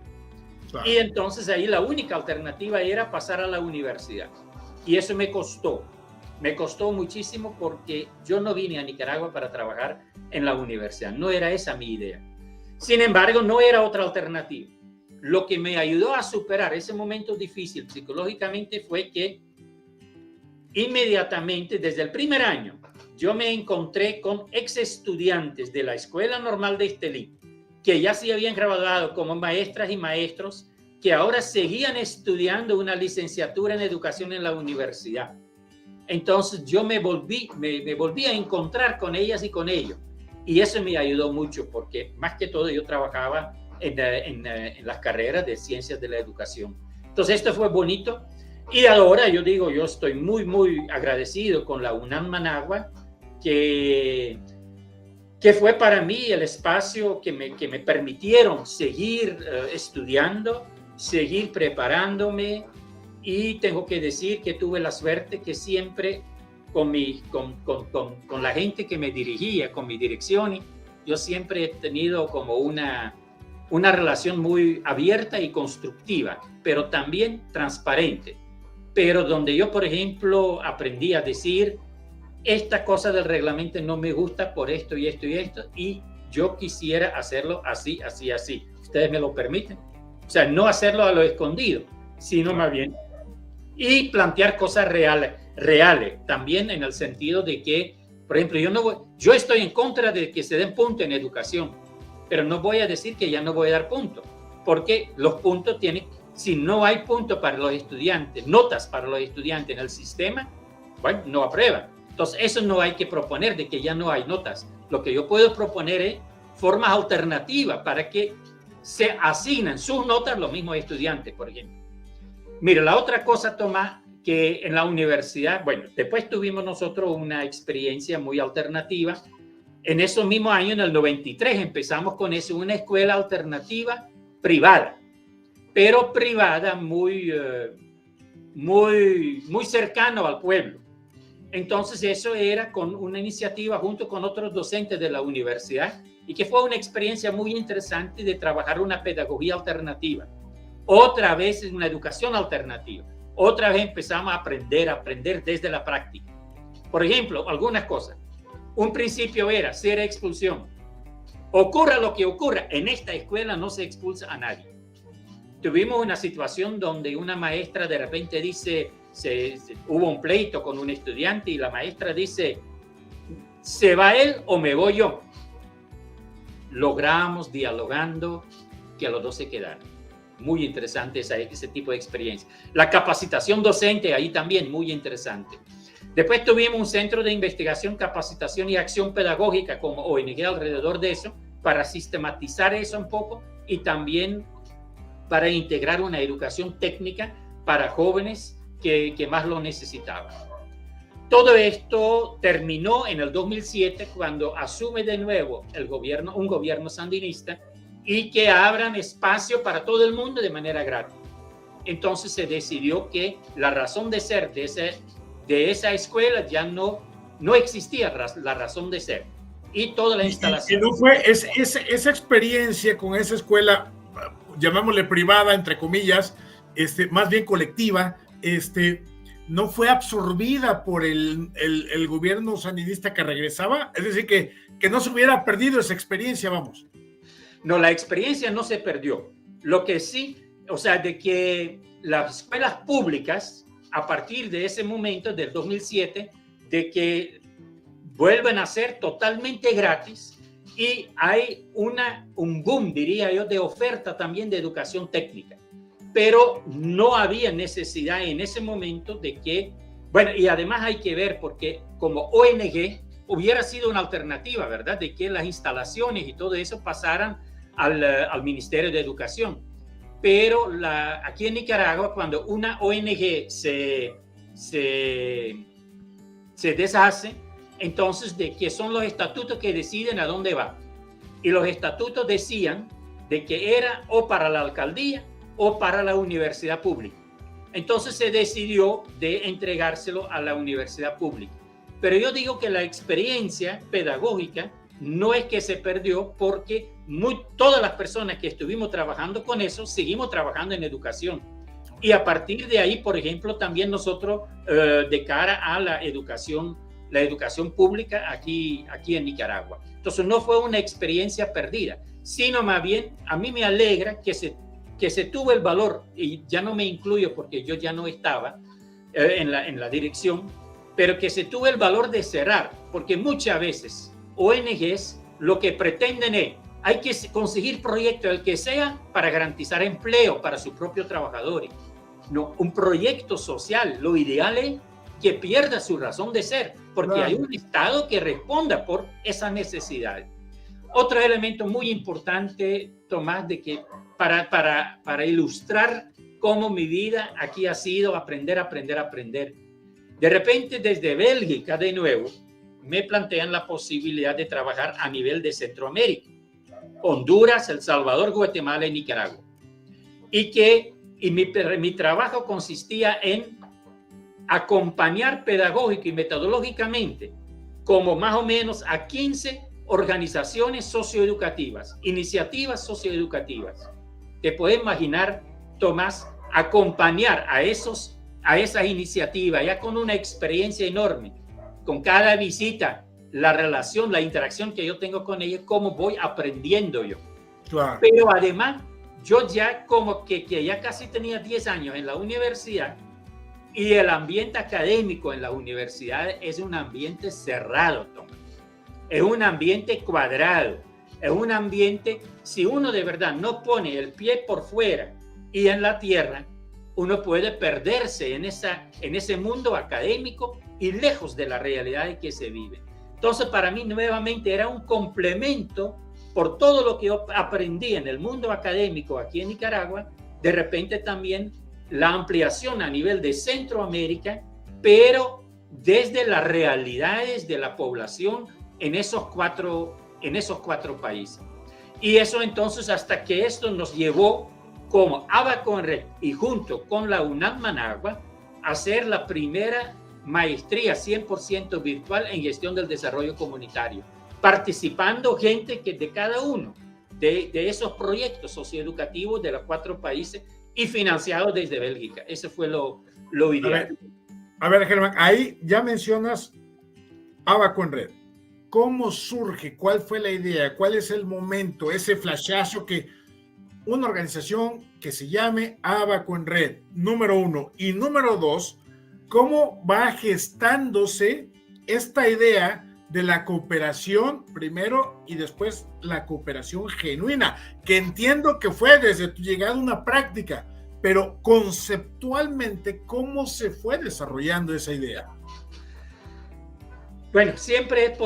Claro. Y entonces ahí la única alternativa era pasar a la universidad. Y eso me costó muchísimo, porque yo no vine a Nicaragua para trabajar en la universidad. No era esa mi idea. Sin embargo, no era otra alternativa. Lo que me ayudó a superar ese momento difícil psicológicamente fue que inmediatamente, desde el primer año, yo me encontré con ex estudiantes de la Escuela Normal de Estelí, que ya se habían graduado como maestras y maestros, que ahora seguían estudiando una licenciatura en educación en la universidad. Entonces yo me volví a encontrar con ellas y con ellos. Y eso me ayudó mucho, porque más que todo yo trabajaba en las carreras de ciencias de la educación. Entonces esto fue bonito. Y ahora yo estoy muy, muy agradecido con la UNAM Managua, que fue para mí el espacio que me permitieron seguir estudiando, seguir preparándome. Y tengo que decir que tuve la suerte que siempre con la gente que me dirigía, con mi dirección, yo siempre he tenido como una una relación muy abierta y constructiva, pero también transparente. Pero donde yo, por ejemplo, aprendí a decir, esta cosa del reglamento no me gusta por esto y esto y esto, y yo quisiera hacerlo así, así, así. ¿Ustedes me lo permiten? O sea, no hacerlo a lo escondido, sino más bien, y plantear cosas reales, también en el sentido de que, por ejemplo, yo estoy en contra de que se den puntos en educación, pero no voy a decir que ya no voy a dar puntos, porque los puntos tienen, si no hay puntos para los estudiantes, notas para los estudiantes en el sistema, bueno, no aprueban. Entonces, eso no hay que proponer de que ya no hay notas. Lo que yo puedo proponer es formas alternativas para que se asignen sus notas los mismos estudiantes, por ejemplo. Mira, la otra cosa, Tomás, que en la universidad, bueno, después tuvimos nosotros una experiencia muy alternativa. En esos mismos años, en el 93, empezamos con eso, una escuela alternativa privada, pero privada muy cercano al pueblo. Entonces eso era con una iniciativa junto con otros docentes de la universidad y que fue una experiencia muy interesante de trabajar una pedagogía alternativa. Otra vez una educación alternativa. Otra vez empezamos a aprender desde la práctica. Por ejemplo, algunas cosas. Un principio era cero expulsión. Ocurra lo que ocurra, en esta escuela no se expulsa a nadie. Tuvimos una situación donde una maestra de repente dice, hubo un pleito con un estudiante y la maestra dice, ¿se va él o me voy yo? Logramos, dialogando, que los dos se quedaran. Muy interesante ese tipo de experiencia. La capacitación docente, ahí también muy interesante. Después tuvimos un centro de investigación, capacitación y acción pedagógica como ONG alrededor de eso, para sistematizar eso un poco y también para integrar una educación técnica para jóvenes que más lo necesitaban. Todo esto terminó en el 2007 cuando asume de nuevo un gobierno sandinista y que abran espacio para todo el mundo de manera gratis. Entonces se decidió que la razón de ser de esa escuela ya no existía la razón de ser. Y toda la instalación... ¿No fue esa experiencia con esa escuela, llamémosle privada, entre comillas, más bien colectiva, no fue absorbida por el gobierno sandinista que regresaba? Es decir, que no se hubiera perdido esa experiencia, vamos. No, la experiencia no se perdió. Lo que sí, o sea, de que las escuelas públicas, a partir de ese momento, del 2007, de que vuelven a ser totalmente gratis y hay un boom, diría yo, de oferta también de educación técnica. Pero no había necesidad en ese momento de que, bueno, y además hay que ver, porque como ONG hubiera sido una alternativa, ¿verdad? De que las instalaciones y todo eso pasaran al Ministerio de Educación. Pero aquí en Nicaragua, cuando una ONG se deshace, entonces de que son los estatutos que deciden a dónde va. Y los estatutos decían de que era o para la alcaldía o para la universidad pública. Entonces se decidió de entregárselo a la universidad pública. Pero yo digo que la experiencia pedagógica no es que se perdió, porque todas las personas que estuvimos trabajando con eso, seguimos trabajando en educación. Y a partir de ahí, por ejemplo, también nosotros, de cara a la educación pública aquí en Nicaragua. Entonces no fue una experiencia perdida, sino más bien a mí me alegra que se tuvo el valor, y ya no me incluyo porque yo ya no estaba en la dirección, pero que se tuvo el valor de cerrar, porque muchas veces ONGs lo que pretenden es, hay que conseguir proyectos, el que sea, para garantizar empleo para sus propios trabajadores. No, un proyecto social, lo ideal es que pierda su razón de ser, porque hay un Estado que responda por esas necesidades. Otro elemento muy importante, Tomás, de que para ilustrar cómo mi vida aquí ha sido aprender. De repente, desde Bélgica, de nuevo, me plantean la posibilidad de trabajar a nivel de Centroamérica, Honduras, El Salvador, Guatemala y Nicaragua. Y mi trabajo consistía en acompañar pedagógico y metodológicamente como más o menos a 15 organizaciones socioeducativas, iniciativas socioeducativas. Te puedes imaginar, Tomás, acompañar a esas iniciativas, ya con una experiencia enorme, con cada visita, la relación, la interacción que yo tengo con ellos, cómo voy aprendiendo yo. Claro. Pero además, yo ya como que ya casi tenía 10 años en la universidad, y el ambiente académico en las universidades es un ambiente cerrado, Tomás. Es un ambiente cuadrado, es un ambiente, si uno de verdad no pone el pie por fuera y en la tierra, uno puede perderse en ese mundo académico y lejos de la realidad en que se vive. Entonces, para mí, nuevamente, era un complemento por todo lo que yo aprendí en el mundo académico aquí en Nicaragua, de repente también la ampliación a nivel de Centroamérica, pero desde las realidades de la población en esos cuatro países. Y eso entonces hasta que esto nos llevó como ABACONRED y junto con la UNAM Managua a hacer la primera maestría 100% virtual en gestión del desarrollo comunitario, participando gente que de cada uno de esos proyectos socioeducativos de los 4 países y financiados desde Bélgica. Ese fue lo ideal. A ver, Germán, ahí ya mencionas ABACONRED. ¿Cómo surge? ¿Cuál fue la idea? ¿Cuál es el momento? Ese flashazo que una organización que se llame ABACONRED, número 1. Y número 2, ¿cómo va gestándose esta idea de la cooperación primero y después la cooperación genuina? Que entiendo que fue desde tu llegada una práctica, pero conceptualmente, ¿cómo se fue desarrollando esa idea? Bueno, siempre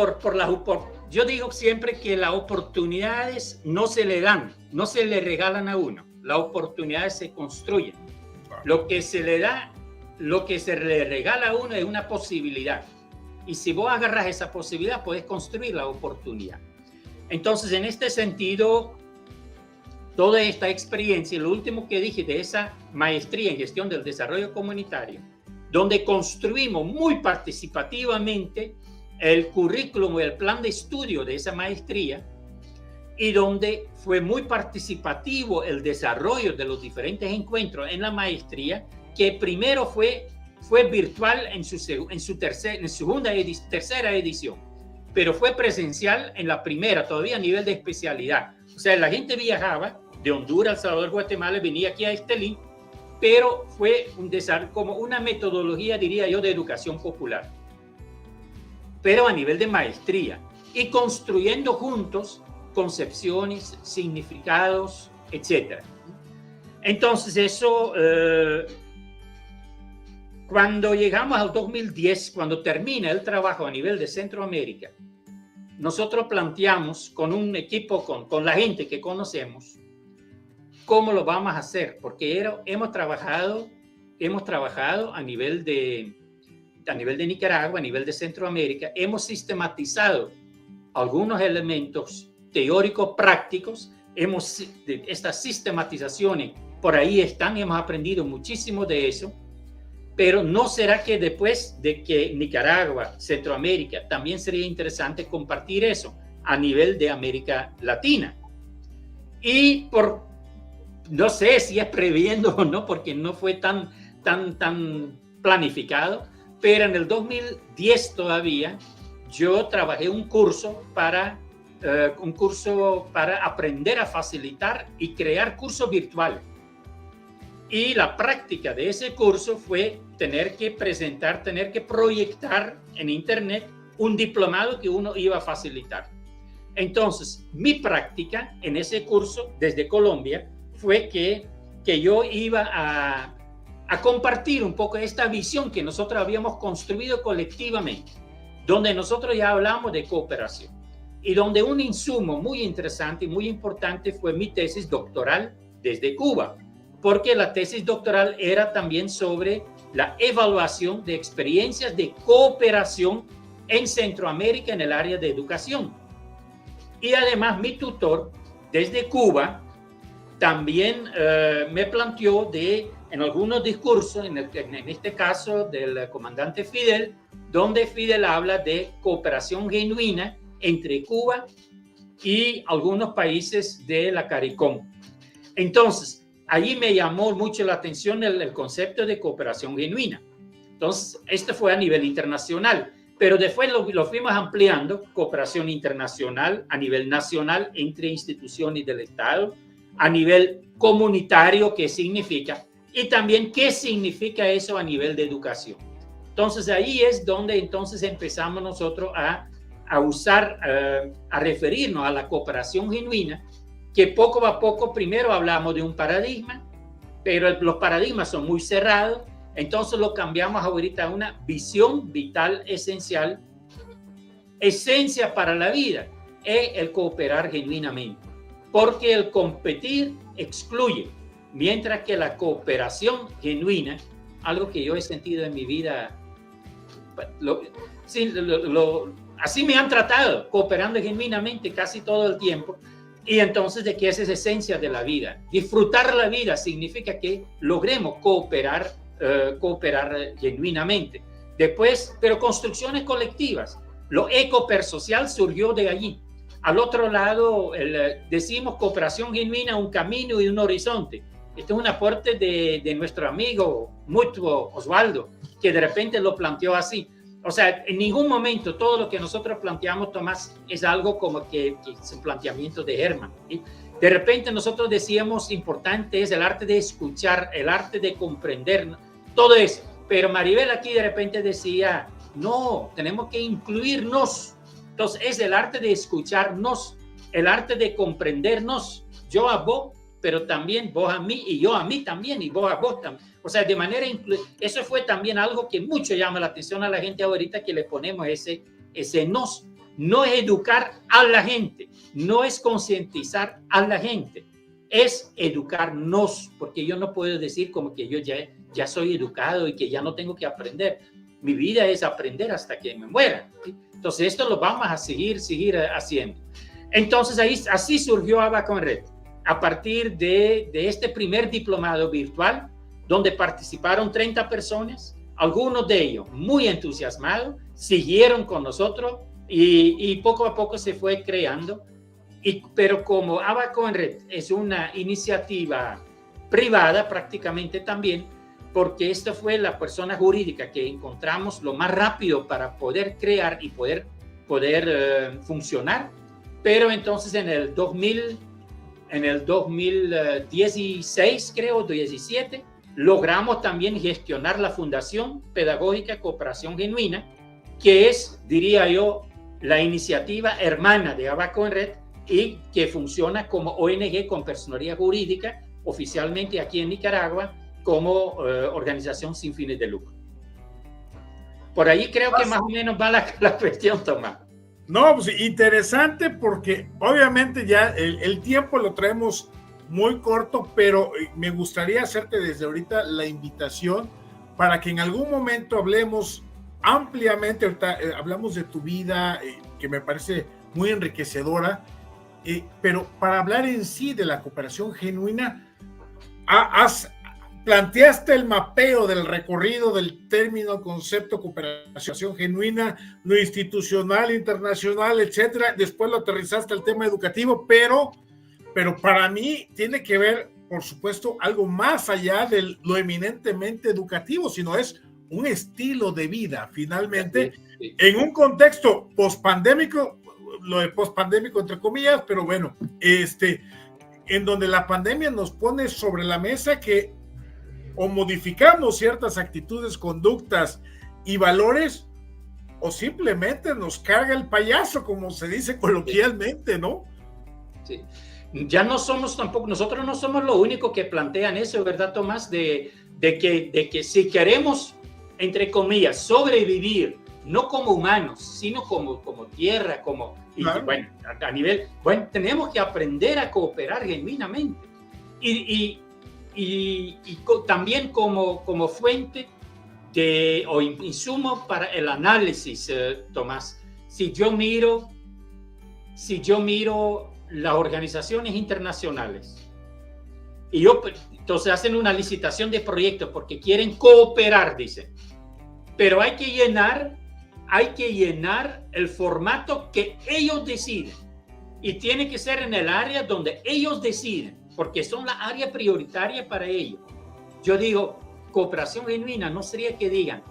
yo digo siempre que las oportunidades no se le dan, no se le regalan a uno. Las oportunidades se construyen. Lo que se le da, lo que se le regala a uno es una posibilidad. Y si vos agarras esa posibilidad, puedes construir la oportunidad. Entonces, en este sentido, toda esta experiencia, y lo último que dije de esa maestría en gestión del desarrollo comunitario, donde construimos muy participativamente el currículum y el plan de estudio de esa maestría, y donde fue muy participativo el desarrollo de los diferentes encuentros en la maestría, que primero fue virtual en su tercera edición, pero fue presencial en la primera, todavía a nivel de especialidad. O sea, la gente viajaba de Honduras, El Salvador, Guatemala, venía aquí a Estelí, pero fue un desarrollo, como una metodología, diría yo, de educación popular, pero a nivel de maestría, y construyendo juntos concepciones, significados, etc. Entonces eso, cuando llegamos al 2010, cuando termina el trabajo a nivel de Centroamérica, nosotros planteamos con un equipo, con la gente que conocemos, cómo lo vamos a hacer, porque hemos trabajado a nivel de Nicaragua, a nivel de Centroamérica, hemos sistematizado algunos elementos teóricos prácticos, estas sistematizaciones por ahí están y hemos aprendido muchísimo de eso, pero ¿no será que después de que Nicaragua, Centroamérica, también sería interesante compartir eso a nivel de América Latina? Y no sé si es previendo o no, porque no fue tan planificado, pero en el 2010 todavía yo trabajé un curso para aprender a facilitar y crear cursos virtuales. Y la práctica de ese curso fue tener que proyectar en internet un diplomado que uno iba a facilitar. Entonces, mi práctica en ese curso desde Colombia fue que yo iba a compartir un poco esta visión que nosotros habíamos construido colectivamente, donde nosotros ya hablamos de cooperación y donde un insumo muy interesante y muy importante fue mi tesis doctoral desde Cuba, porque la tesis doctoral era también sobre la evaluación de experiencias de cooperación en Centroamérica en el área de educación. Y además mi tutor desde Cuba también me planteó en algunos discursos, en este caso del comandante Fidel, donde Fidel habla de cooperación genuina entre Cuba y algunos países de la CARICOM. Entonces, allí me llamó mucho la atención el concepto de cooperación genuina. Entonces, esto fue a nivel internacional, pero después lo fuimos ampliando, cooperación internacional a nivel nacional entre instituciones del Estado, a nivel comunitario, ¿qué significa? Y también qué significa eso a nivel de educación. Entonces, ahí es donde entonces empezamos nosotros a usar, a referirnos a la cooperación genuina, que poco a poco primero hablamos de un paradigma, pero los paradigmas son muy cerrados, entonces lo cambiamos ahorita a una visión vital esencial, esencia para la vida, es el cooperar genuinamente, porque el competir excluye, mientras que la cooperación genuina, algo que yo he sentido en mi vida, así me han tratado, cooperando genuinamente casi todo el tiempo. Y entonces, ¿de qué es esa esencia de la vida? Disfrutar la vida significa que logremos cooperar genuinamente. Después, pero construcciones colectivas. Lo ecopersocial surgió de allí. Al otro lado, decimos cooperación genuina, un camino y un horizonte. Este es un aporte de nuestro amigo mutuo Osvaldo, que de repente lo planteó así. O sea, en ningún momento todo lo que nosotros planteamos, Tomás, es algo como que es un planteamiento de Herman, ¿sí? De repente nosotros decíamos, importante es el arte de escuchar, el arte de comprender, todo eso. Pero Maribel aquí de repente decía, no, tenemos que incluirnos. Entonces es el arte de escucharnos, el arte de comprendernos, yo a vos, pero también vos a mí y yo a mí también y vos a vos también. O sea, de manera eso fue también algo que mucho llama la atención a la gente ahorita, que le ponemos ese nos. No es educar a la gente, no es concientizar a la gente, es educarnos, porque yo no puedo decir como que yo ya soy educado y que ya no tengo que aprender. Mi vida es aprender hasta que me muera, ¿sí? Entonces esto lo vamos a seguir haciendo. Entonces así surgió Abaco en Red, a partir de este primer diplomado virtual, donde participaron 30 personas, algunos de ellos muy entusiasmados, siguieron con nosotros y poco a poco se fue creando. Pero como Abaco en Red es una iniciativa privada prácticamente también, porque esta fue la persona jurídica que encontramos lo más rápido para poder crear y poder funcionar. Pero entonces en el 2016, creo, 17, logramos también gestionar la Fundación Pedagógica Cooperación Genuina, que es, diría yo, la iniciativa hermana de Abaco en Red y que funciona como ONG con personería jurídica oficialmente aquí en Nicaragua como organización sin fines de lucro. Por ahí creo que más o menos va la cuestión, Tomás. No, pues interesante, porque obviamente ya el tiempo lo traemos muy corto, pero me gustaría hacerte desde ahorita la invitación para que en algún momento hablemos ampliamente. Ahorita hablamos de tu vida, que me parece muy enriquecedora, pero para hablar en sí de la cooperación genuina, planteaste el mapeo del recorrido del término, concepto, cooperación genuina, lo institucional, internacional, etcétera. Después lo aterrizaste al tema educativo, pero para mí tiene que ver, por supuesto, algo más allá de lo eminentemente educativo, sino es un estilo de vida, finalmente, en un contexto pospandémico, lo de pospandémico entre comillas, pero bueno, en donde la pandemia nos pone sobre la mesa que o modificamos ciertas actitudes, conductas y valores, o simplemente nos carga el payaso, como se dice coloquialmente, ¿no? Sí. Ya no somos tampoco, nosotros no somos lo único que plantean eso, ¿verdad, Tomás? De que si queremos, entre comillas, sobrevivir, no como humanos, sino como tierra, claro. Y bueno, a nivel, bueno, tenemos que aprender a cooperar genuinamente. Y también como fuente o insumo para el análisis, Tomás. Si yo miro las organizaciones internacionales y entonces hacen una licitación de proyectos porque quieren cooperar, dicen, pero hay que llenar hay que llenar el formato que ellos deciden. Y tiene que ser en el área donde ellos deciden, porque son la área prioritaria para ellos. Yo digo, cooperación genuina no sería que digan,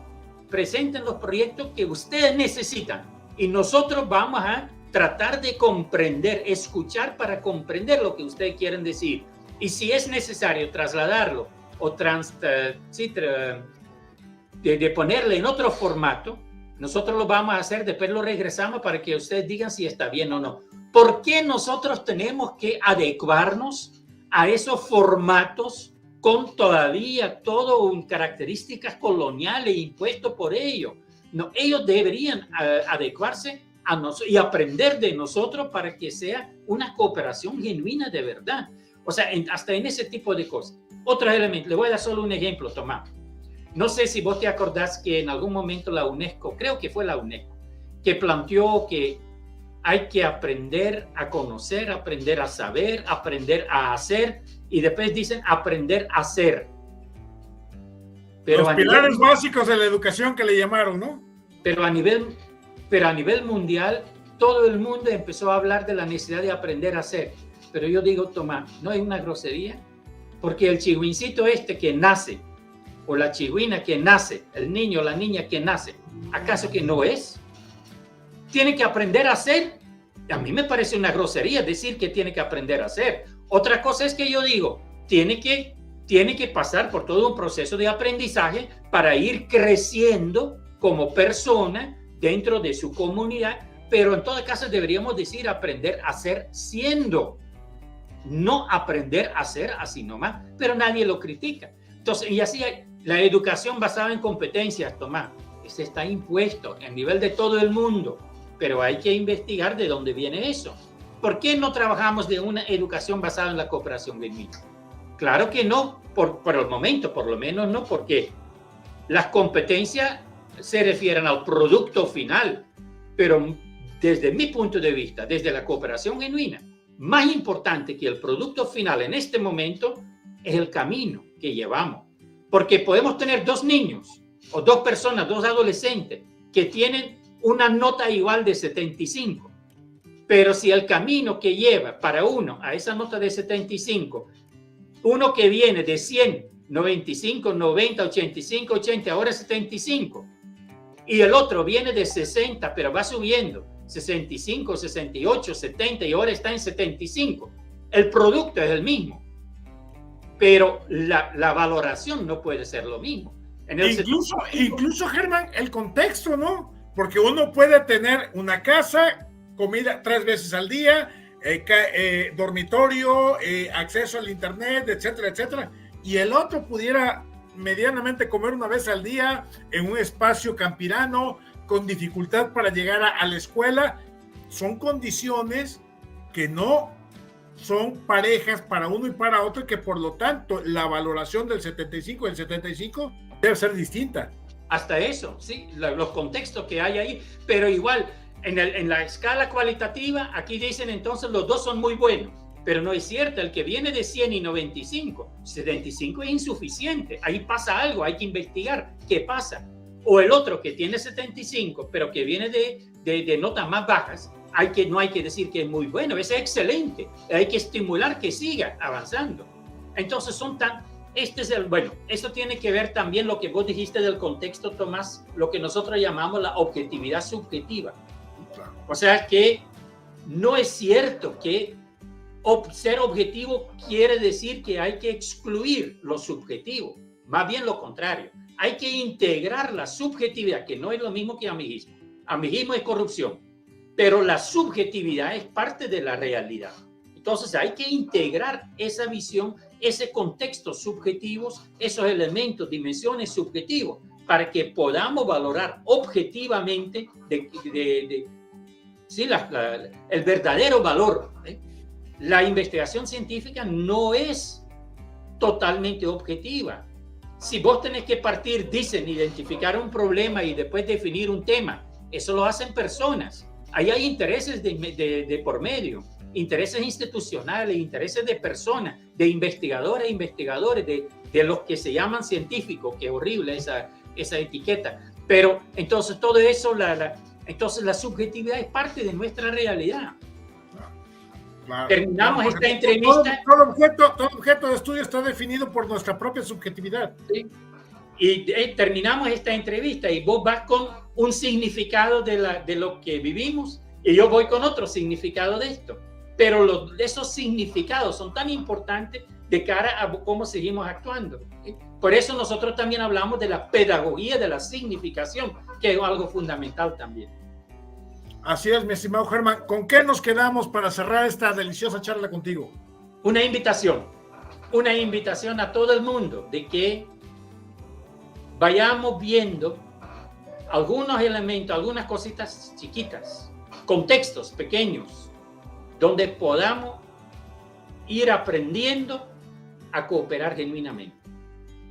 presenten los proyectos que ustedes necesitan y nosotros vamos a tratar de comprender, escuchar para comprender lo que ustedes quieren decir. Y si es necesario trasladarlo o de ponerle en otro formato, nosotros lo vamos a hacer, después lo regresamos para que ustedes digan si está bien o no. ¿Por qué nosotros tenemos que adecuarnos a esos formatos con todavía todo características coloniales impuestas por ellos? No, ellos deberían adecuarse a nosotros y aprender de nosotros para que sea una cooperación genuina de verdad. O sea, hasta en ese tipo de cosas. Otro elemento, le voy a dar solo un ejemplo, Tomás. No sé si vos te acordás que en algún momento la UNESCO, creo que fue la UNESCO, que planteó que hay que aprender a conocer, aprender a saber, aprender a hacer, y después dicen aprender a ser. Pero los pilares básicos de la educación que le llamaron, ¿no? Pero a nivel mundial, todo el mundo empezó a hablar de la necesidad de aprender a hacer. Pero yo digo, Tomás, ¿no es una grosería? Porque el chigüincito que nace, o la chigüina que nace, el niño o la niña que nace, ¿acaso que no es? Tiene que aprender a hacer. A mí me parece una grosería decir que tiene que aprender a hacer. Otra cosa es que yo digo, tiene que pasar por todo un proceso de aprendizaje para ir creciendo como persona dentro de su comunidad, pero en todo caso deberíamos decir aprender a ser siendo, no aprender a ser así nomás, pero nadie lo critica. Entonces, y así hay, la educación basada en competencias, Tomás, ese está impuesto a nivel de todo el mundo, pero hay que investigar de dónde viene eso. ¿Por qué no trabajamos de una educación basada en la cooperación genuina? Claro que no, por el momento, por lo menos no, porque las competencias se refieren al producto final, pero desde mi punto de vista, desde la cooperación genuina, más importante que el producto final en este momento es el camino que llevamos. Porque podemos tener dos niños o dos personas, dos adolescentes que tienen una nota igual de 75. Pero si el camino que lleva para uno a esa nota de 75, uno que viene de 100, 95, 90, 85, 80, ahora 75, y el otro viene de 60, pero va subiendo, 65, 68, 70 y ahora está en 75. El producto es el mismo, pero la valoración no puede ser lo mismo. Incluso, Germán, el contexto, ¿no? Porque uno puede tener una casa, comida 3 veces al día, dormitorio, acceso al internet, etcétera, etcétera, y el otro pudiera medianamente comer una vez al día en un espacio campirano con dificultad para llegar a la escuela. Son condiciones que no son parejas para uno y para otro, y que por lo tanto la valoración del 75 y el 75 debe ser distinta. Hasta eso, sí, los contextos que hay ahí, pero igual en la escala cualitativa, aquí dicen entonces los dos son muy buenos, pero no es cierto. El que viene de 100 y 95, 75 es insuficiente, ahí pasa algo, hay que investigar qué pasa. O el otro que tiene 75, pero que viene de notas más bajas, no hay que decir que es muy bueno, es excelente, hay que estimular que siga avanzando. Entonces eso tiene que ver también lo que vos dijiste del contexto, Tomás, lo que nosotros llamamos la objetividad subjetiva. O sea que no es cierto que ser objetivo quiere decir que hay que excluir lo subjetivo, más bien lo contrario. Hay que integrar la subjetividad, que no es lo mismo que amiguismo. Amiguismo es corrupción, pero la subjetividad es parte de la realidad. Entonces hay que integrar esa visión, ese contexto subjetivos, esos elementos, dimensiones subjetivos, para que podamos valorar objetivamente el verdadero valor. La investigación científica no es totalmente objetiva. Si vos tenés que partir, dicen, identificar un problema y después definir un tema, eso lo hacen personas. Ahí hay intereses de por medio, intereses institucionales, intereses de personas, de investigadores, de los que se llaman científicos. Qué horrible esa etiqueta. Pero entonces todo eso, entonces la subjetividad es parte de nuestra realidad. Claro. Terminamos esta entrevista. Todo objeto de estudio está definido por nuestra propia subjetividad. ¿Sí? Y terminamos esta entrevista y vos vas con un significado de lo que vivimos y yo voy con otro significado de esto. Pero esos significados son tan importantes de cara a cómo seguimos actuando. ¿Sí? Por eso nosotros también hablamos de la pedagogía de la significación, que es algo fundamental también. Así es, mi estimado Germán. ¿Con qué nos quedamos para cerrar esta deliciosa charla contigo? Una invitación a todo el mundo de que vayamos viendo algunos elementos, algunas cositas chiquitas, contextos pequeños, donde podamos ir aprendiendo a cooperar genuinamente.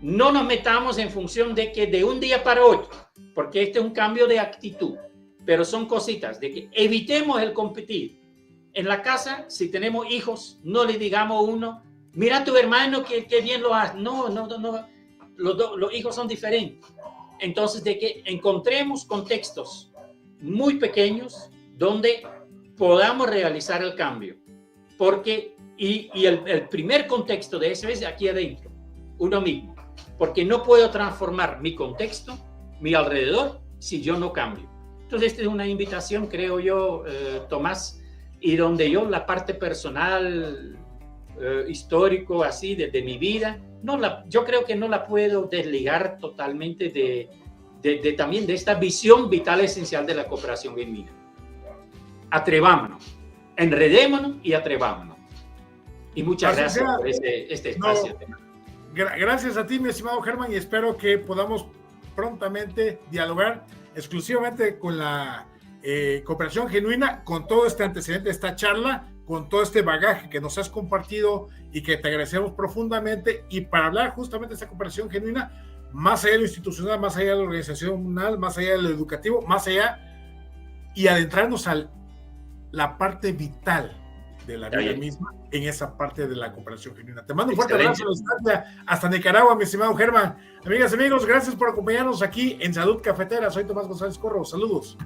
No nos metamos en función de que de un día para otro, porque este es un cambio de actitud, pero son cositas de que evitemos el competir. En la casa, si tenemos hijos, no le digamos a uno, mira a tu hermano que bien lo hace. No. Los hijos son diferentes. Entonces, de que encontremos contextos muy pequeños donde podamos realizar el cambio. Porque, y el primer contexto de eso es aquí adentro, uno mismo. Porque no puedo transformar mi contexto, mi alrededor, si yo no cambio. Entonces, esta es una invitación, creo yo, Tomás, y donde yo la parte personal, histórico, así, de mi vida, yo creo que no la puedo desligar totalmente también de esta visión vital esencial de la cooperación genuina. Atrevámonos, enredémonos y atrevámonos. Y muchas gracias por este espacio. Gracias a ti, mi estimado Germán, y espero que podamos prontamente dialogar exclusivamente con la cooperación genuina, con todo este antecedente de esta charla, con todo este bagaje que nos has compartido y que te agradecemos profundamente, y para hablar justamente de esta cooperación genuina, más allá de lo institucional, más allá de lo organizacional, más allá de lo educativo, más allá, y adentrarnos a la parte vital de la vida misma, en esa parte de la cooperación genuina. Te mando un fuerte abrazo hasta Nicaragua, mi estimado Germán. Amigas y amigos, gracias por acompañarnos aquí en Salud Cafetera. Soy Tomás González Corro. Saludos.